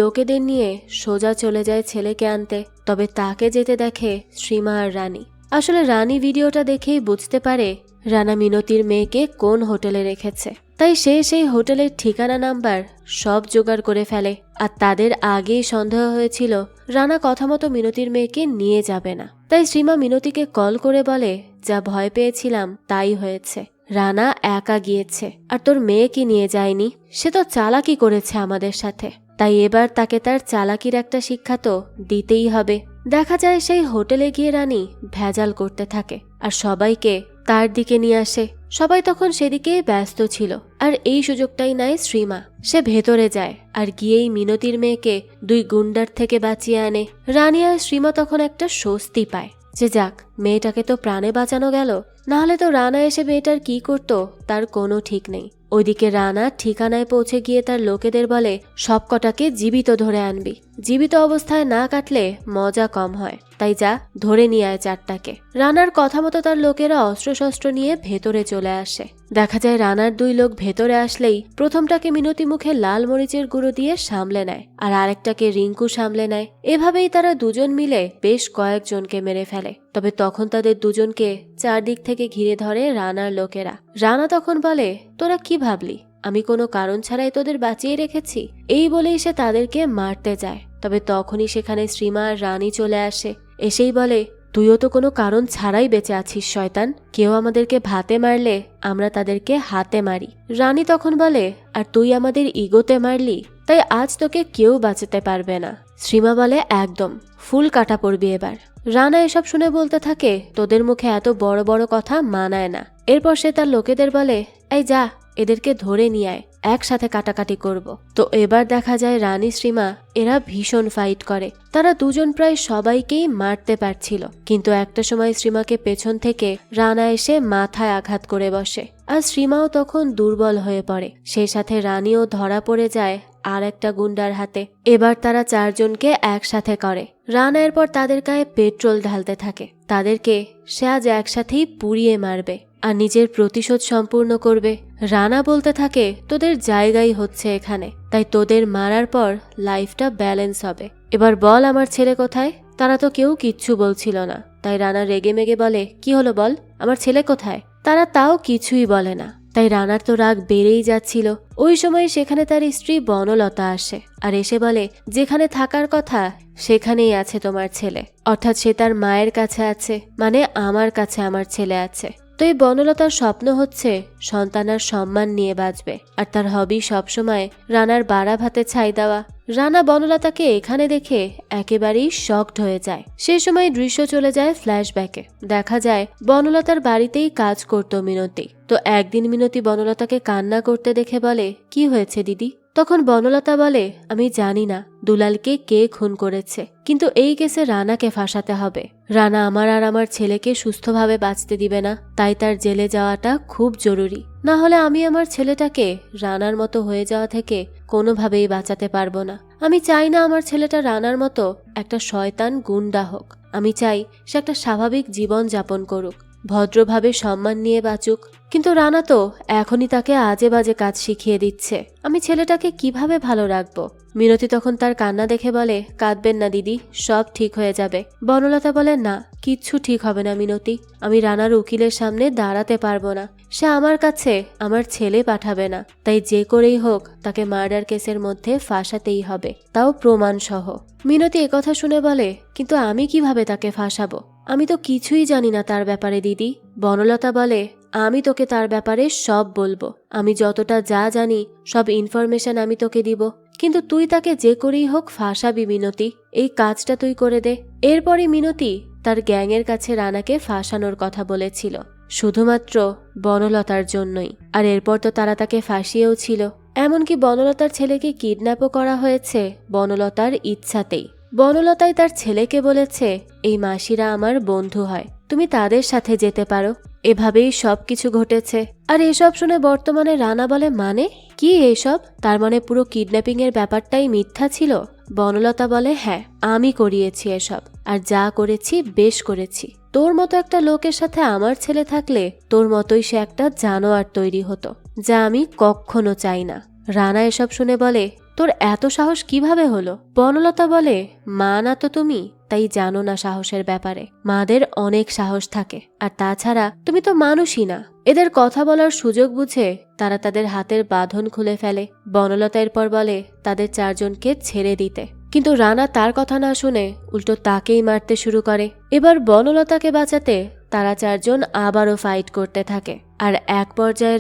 লোকেদের নিয়ে সোজা চলে যায় ছেলেকে আনতে। তবে তাকে যেতে দেখে শ্রীমা আর রানী। আসলে রানী ভিডিওটা দেখেই বুঝতে পারে রানা মিনতির মেয়েকে কোন হোটেলে রেখেছে, তাই সে সেই হোটেলের ঠিকানা নাম্বার সব জোগাড় করে ফেলে। আর তাদের আগেই সন্দেহ হয়েছিল রানা কথা মতো মিনতির মেয়েকে নিয়ে যাবে না। তাই শ্রীমা মিনতিকে কল করে বলে যা ভয় পেয়েছিলাম তাই হয়েছে, রানা একা গিয়েছে আর তোর মেয়েকে নিয়ে যায়নি। সে তো চালাকি করেছে আমাদের সাথে, তাই এবার তাকে তার চালাকির একটা শিক্ষা তো দিতেই হবে। দেখা যায় সেই হোটেলে গিয়ে রানী ভেজাল করতে থাকে আর সবাইকে তার দিকে নিয়ে আসে। সবাই তখন সেদিকে ব্যস্ত ছিল আর এই সুযোগটাই নেয় শ্রীমা। সে ভেতরে যায় আর গিয়েই মিনতির মেয়েকে দুই গুন্ডার থেকে বাঁচিয়ে আনে। রানী আর শ্রীমা তখন একটা স্বস্তি পায় যে যাক, মেয়েটাকে তো প্রাণে বাঁচানো গেল, নাহলে তো রানা এসে মেয়েটার কি করতো তার কোনো ঠিক নেই। ওইদিকে রানা ঠিকানায় পৌঁছে গিয়ে তার লোকেদের বলে সবকটাকে জীবিত ধরে আনবি, জীবিত অবস্থায় না কাটলে মজা কম হয়, তাই যা ধরে নিয়ে আয় চারটাকে। রানার কথা মতো তার লোকেরা অস্ত্রশস্ত্র নিয়ে ভেতরে চলে আসে। দেখা যায় রানার দুই লোক ভেতরে আসলেই প্রথমটাকে মিনতি মুখে লাল মরিচের গুঁড়ো দিয়ে সামলে নেয় আর আরেকটাকে রিঙ্কু সামলে নেয়। এভাবেই তারা দুজন মিলে বেশ কয়েকজনকে মেরে ফেলে। তবে তখন তাদের দুজনকে চারদিক থেকে ঘিরে ধরে রানার লোকেরা। রানা তখন বলে তোরা কি ভাবলি আমি কোনো কারণ ছাড়াই তোদের বাঁচিয়ে রেখেছি? এই বলেই সে তাদেরকে মারতে যায়। তবে তখনই সেখানে শ্রীমা আর রানী চলে আসে। এসেই বলে তুইও তো কোনো কারণ ছাড়াই বেঁচে আছিস শয়তান, কেউ আমাদেরকে ভাতে মারলে আমরা তাদেরকে হাতে মারি। রানী তখন বলে আর তুই আমাদের ইগোতে মারলি, তাই আজ তোকে কেউ বাঁচাতে পারবে না। শ্রীমা বলে একদম, ফুল কাটা পড়বি এবার। রানা এসব শুনে বলতে থাকে তোদের মুখে এত বড় বড় কথা মানায় না। এরপর সে তার লোকেদের বলে এই যা এদেরকে ধরে নিয়ে আয়, একসাথে কাটাকাটি করব। তো এবার দেখা যায় রানী শ্রীমা এরা ভীষণ ফাইট করে। তারা দুজন প্রায় সবাইকেই মারতে পারছিল, কিন্তু একটা সময় শ্রীমাকে পেছন থেকে রানা এসে মাথায় আঘাত করে বসে আর শ্রীমাও তখন দুর্বল হয়ে পড়ে। সেই সাথে রানীও ধরা পড়ে যায় আর একটা গুন্ডার হাতে। এবার তারা চারজনকে একসাথে করে। রানা এরপর তাদের গায়ে পেট্রোল ঢালতে থাকে। তাদেরকে সে আজ একসাথেই পুড়িয়ে মারবে আর নিজের প্রতিশোধ সম্পূর্ণ করবে। রানা বলতে থাকে তোদের জায়গাই হচ্ছে এখানে, তাই তোদের মারার পর লাইফটা ব্যালেন্স হবে। এবার বল আমার ছেলে কোথায়? তারা তো কেউ কিচ্ছু বলছিল না, তাই রানা রেগে মেগে বলে কি হলো বল, আমার ছেলে কোথায়? তারা তাও কিছুই বলে না। তাই রানার তো রাগ বেড়েই যাচ্ছিল। ওই সময় সেখানে তার স্ত্রী বনলতা আসে আর এসে বলে যেখানে থাকার কথা সেখানেই আছে তোমার ছেলে, অর্থাৎ সে তার মায়ের কাছে আছে, মানে আমার কাছে আমার ছেলে আছে। তো এই বনলতার স্বপ্ন হচ্ছে সন্তানার সম্মান নিয়ে বাঁচবে, আর তার হবি সবসময় রানার বাড়া ভাতে ছাই দেওয়া। রানা বনলতাকে এখানে দেখে একেবারেই শকড হয়ে যায়। সে সময় দৃশ্য চলে যায় ফ্ল্যাশব্যাকে। দেখা যায় বনলতার বাড়িতেই কাজ করত মিনতি। তো একদিন মিনতি বনলতাকে কান্না করতে দেখে বলে কি হয়েছে দিদি? তখন বনলতা বলে আমি জানি না দুলালকে কে খুন করেছে, কিন্তু এই কেসে রানাকে ফাঁসাতে হবে। রানা আমার আর আমার ছেলেকে সুস্থভাবে বাঁচতে দিবে না, তাই তার জেলে যাওয়াটা খুব জরুরি, না হলে আমি আমার ছেলেটাকে রানার মতো হয়ে যাওয়া থেকে কোনোভাবেই বাঁচাতে পারবো না। আমি চাই না আমার ছেলেটা রানার মতো একটা শয়তান গুন্ডা হোক। আমি চাই সে একটা স্বাভাবিক জীবন যাপন করুক, ভদ্রভাবে সম্মান নিয়ে বাঁচুক। কিন্তু রানা তো এখনই তাকে আজে বাজে কাজ শিখিয়ে দিচ্ছে। আমি ছেলেটাকে কিভাবে ভালো রাখবো? মিনতি তখন তার কান্না দেখে বলে, কাঁদবেন না দিদি, সব ঠিক হয়ে যাবে। বনলতা বলে, না, কিচ্ছু ঠিক হবে না মিনতি। আমি রানার উকিলের সামনে দাঁড়াতে পারবো না। সে আমার কাছে আমার ছেলে পাঠাবে না। তাই যে করেই হোক তাকে মার্ডার কেসের মধ্যে ফাঁসাতেই হবে, তাও প্রমাণ সহ। মিনতি একথা শুনে বলে, কিন্তু আমি কিভাবে তাকে ফাঁসাবো? আমি তো কিছুই জানি না তার ব্যাপারে দিদি। বনলতা বলে, আমি তোকে তার ব্যাপারে সব বলবো। আমি যতটা যা জানি সব ইনফরমেশন আমি তোকে দিব। কিন্তু তুই তাকে যে করেই হোক ফাঁসাবি মিনতি। এই কাজটা তুই করে দে। এরপরই মিনতি তার গ্যাংয়ের কাছে রানাকে ফাঁসানোর কথা বলেছিল, শুধুমাত্র বনলতার জন্যই। আর এরপর তো তারা তাকে ফাঁসিয়েও ছিল। এমনকি বনলতার ছেলেকে কিডন্যাপও করা হয়েছে বনলতার ইচ্ছাতেই। বনলতাই তার ছেলেকে বলেছে, এই মাসিরা আমার বন্ধু হয়, তুমি তাদের সাথে যেতে পারো। এভাবেই সবকিছু ঘটেছে। আর এসব শুনে বর্তমানে রানা বলে, মানে কি এসব? তার মানে পুরো কিডন্যাপিং এর ব্যাপারটাই মিথ্যা ছিল? বনলতা বলে, হ্যাঁ, আমি করিয়েছি এসব, আর যা করেছি বেশ করেছি। তোর মতো একটা লোকের সাথে আমার ছেলে থাকলে তোর মতোই সে একটা জানোয়ার তৈরি হতো, যা আমি কখনো চাই না। রানা এসব শুনে বলে, তোর এত সাহস কিভাবে হলো? বনলতা বলে, মা না তো তুমি, তাই জানো না সাহসের ব্যাপারে। মাদের অনেক সাহস থাকে, আর তাছাড়া তুমি তো মানুষই না। এদের কথা বলার সুযোগ বুঝে তারা তাদের হাতের বাঁধন খুলে ফেলে। বনলতা এরপর বলে তাদের চারজনকে ছেড়ে দিতে, কিন্তু রানা তার কথা না শুনে উল্টো তাকেই মারতে শুরু করে। এবার বনলতাকে বাঁচাতে তারা চারজন আবারও ফাইট করতে থাকে, আর এক পর্যায়ে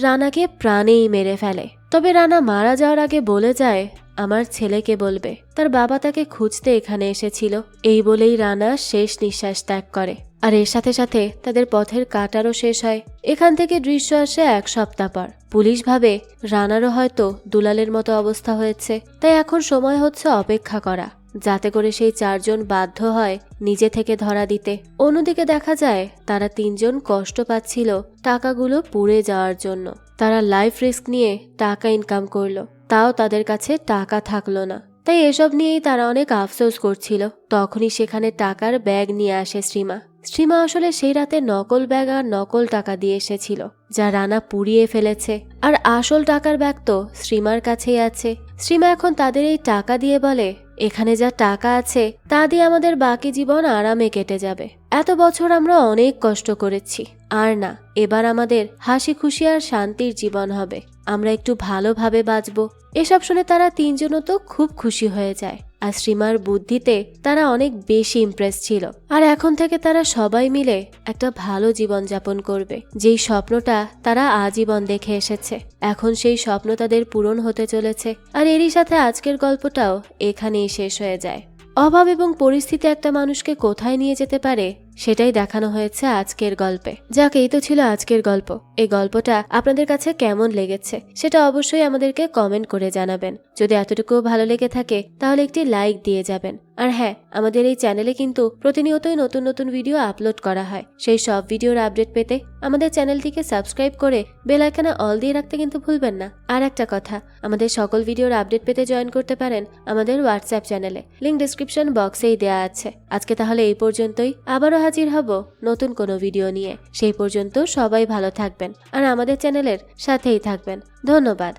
রানাকে প্রাণেই মেরে ফেলে। তবে রানা মারা যাওয়ার আগে বলে যায়, আমার ছেলেকে বলবে তার বাবা তাকে খুঁজতে এখানে এসেছিল। এই বলেই রানা শেষ নিঃশ্বাস ত্যাগ করে। আর এর সাথে সাথে তাদের পথের কাটারও শেষ হয়। এখান থেকে দৃশ্য আসে 1 সপ্তাহ পর। পুলিশ ভাবে রানারও হয়তো দুলালের মতো অবস্থা হয়েছে, তাই এখন সময় হচ্ছে অপেক্ষা করা, যাতে করে সেই চারজন বাধ্য হয় নিজে থেকে ধরা দিতে। অন্যদিকে দেখা যায় তারা 3 জন কষ্ট পাচ্ছিল টাকাগুলো পুড়ে যাওয়ার জন্য। তারা লাইফ রিস্ক নিয়ে টাকা ইনকাম করলো, তাও তাদের কাছে টাকা থাকলো না। তাই এসব নিয়েই তারা অনেক আফসোস করছিল। তখনই সেখানে টাকার ব্যাগ নিয়ে আসে শ্রীমা। শ্রীমা আসলে সেই রাতে নকল ব্যাগ আর নকল টাকা দিয়ে এসেছিল, যা রানা পুড়িয়ে ফেলেছে। আর আসল টাকার ব্যাগ তো শ্রীমার কাছেই আছে। শ্রীমা এখন তাদের এই টাকা দিয়ে বলে, এখানে যা টাকা আছে তা দিয়ে আমাদের বাকি জীবন আরামে কেটে যাবে। এত বছর আমরা অনেক কষ্ট করেছি, আর না, এবার আমাদের হাসি খুশি আর শান্তির জীবন হবে। আমরা একটু ভালোভাবে বাঁচবো। এসব শুনে তারা 3 জনও তো খুব খুশি হয়ে যায়। আর শ্রীমার বুদ্ধিতে তারা অনেক বেশি ইমপ্রেস ছিল। আর এখন থেকে তারা সবাই মিলে একটা ভালো জীবন যাপন করবে। যেই স্বপ্নটা তারা আজীবন দেখে এসেছে, এখন সেই স্বপ্ন তাদের পূরণ হতে চলেছে। আর এরই সাথে আজকের গল্পটাও এখানেই শেষ হয়ে যায়। অভাব এবং পরিস্থিতি একটা মানুষকে কোথায় নিয়ে যেতে পারে সেটাই দেখানো হয়েছে আজকের গল্পে। যাক, এই তো ছিল আজকের গল্প। এই গল্পটা আপনাদের কাছে কেমন লেগেছে সেটা অবশ্যই আমাদেরকে কমেন্ট করে জানাবেন। যদি এতটুকু ভালো লেগে থাকে তাহলে একটি লাইক দিয়ে যাবেন। আর হ্যাঁ, আমাদের এই চ্যানেলে কিন্তু প্রতিনিয়তই নতুন নতুন ভিডিও আপলোড করা হয়। সেই সব ভিডিওর আপডেট পেতে আমাদের চ্যানেলটিকে সাবস্ক্রাইব করে বেল আইকনে অল দিয়ে রাখতে কিন্তু ভুলবেন না। আর একটা কথা, আমাদের সকল ভিডিওর আপডেট পেতে জয়েন করতে পারেন আমাদের হোয়াটসঅ্যাপ চ্যানেলে, লিংক ডেসক্রিপশন বক্সেই দেওয়া আছে। আজকে তাহলে এই পর্যন্তই। আবারও হাজির হব নতুন কোনো ভিডিও নিয়ে। সেই পর্যন্ত সবাই ভালো থাকবেন আর আমাদের চ্যানেলের সাথেই থাকবেন। ধন্যবাদ।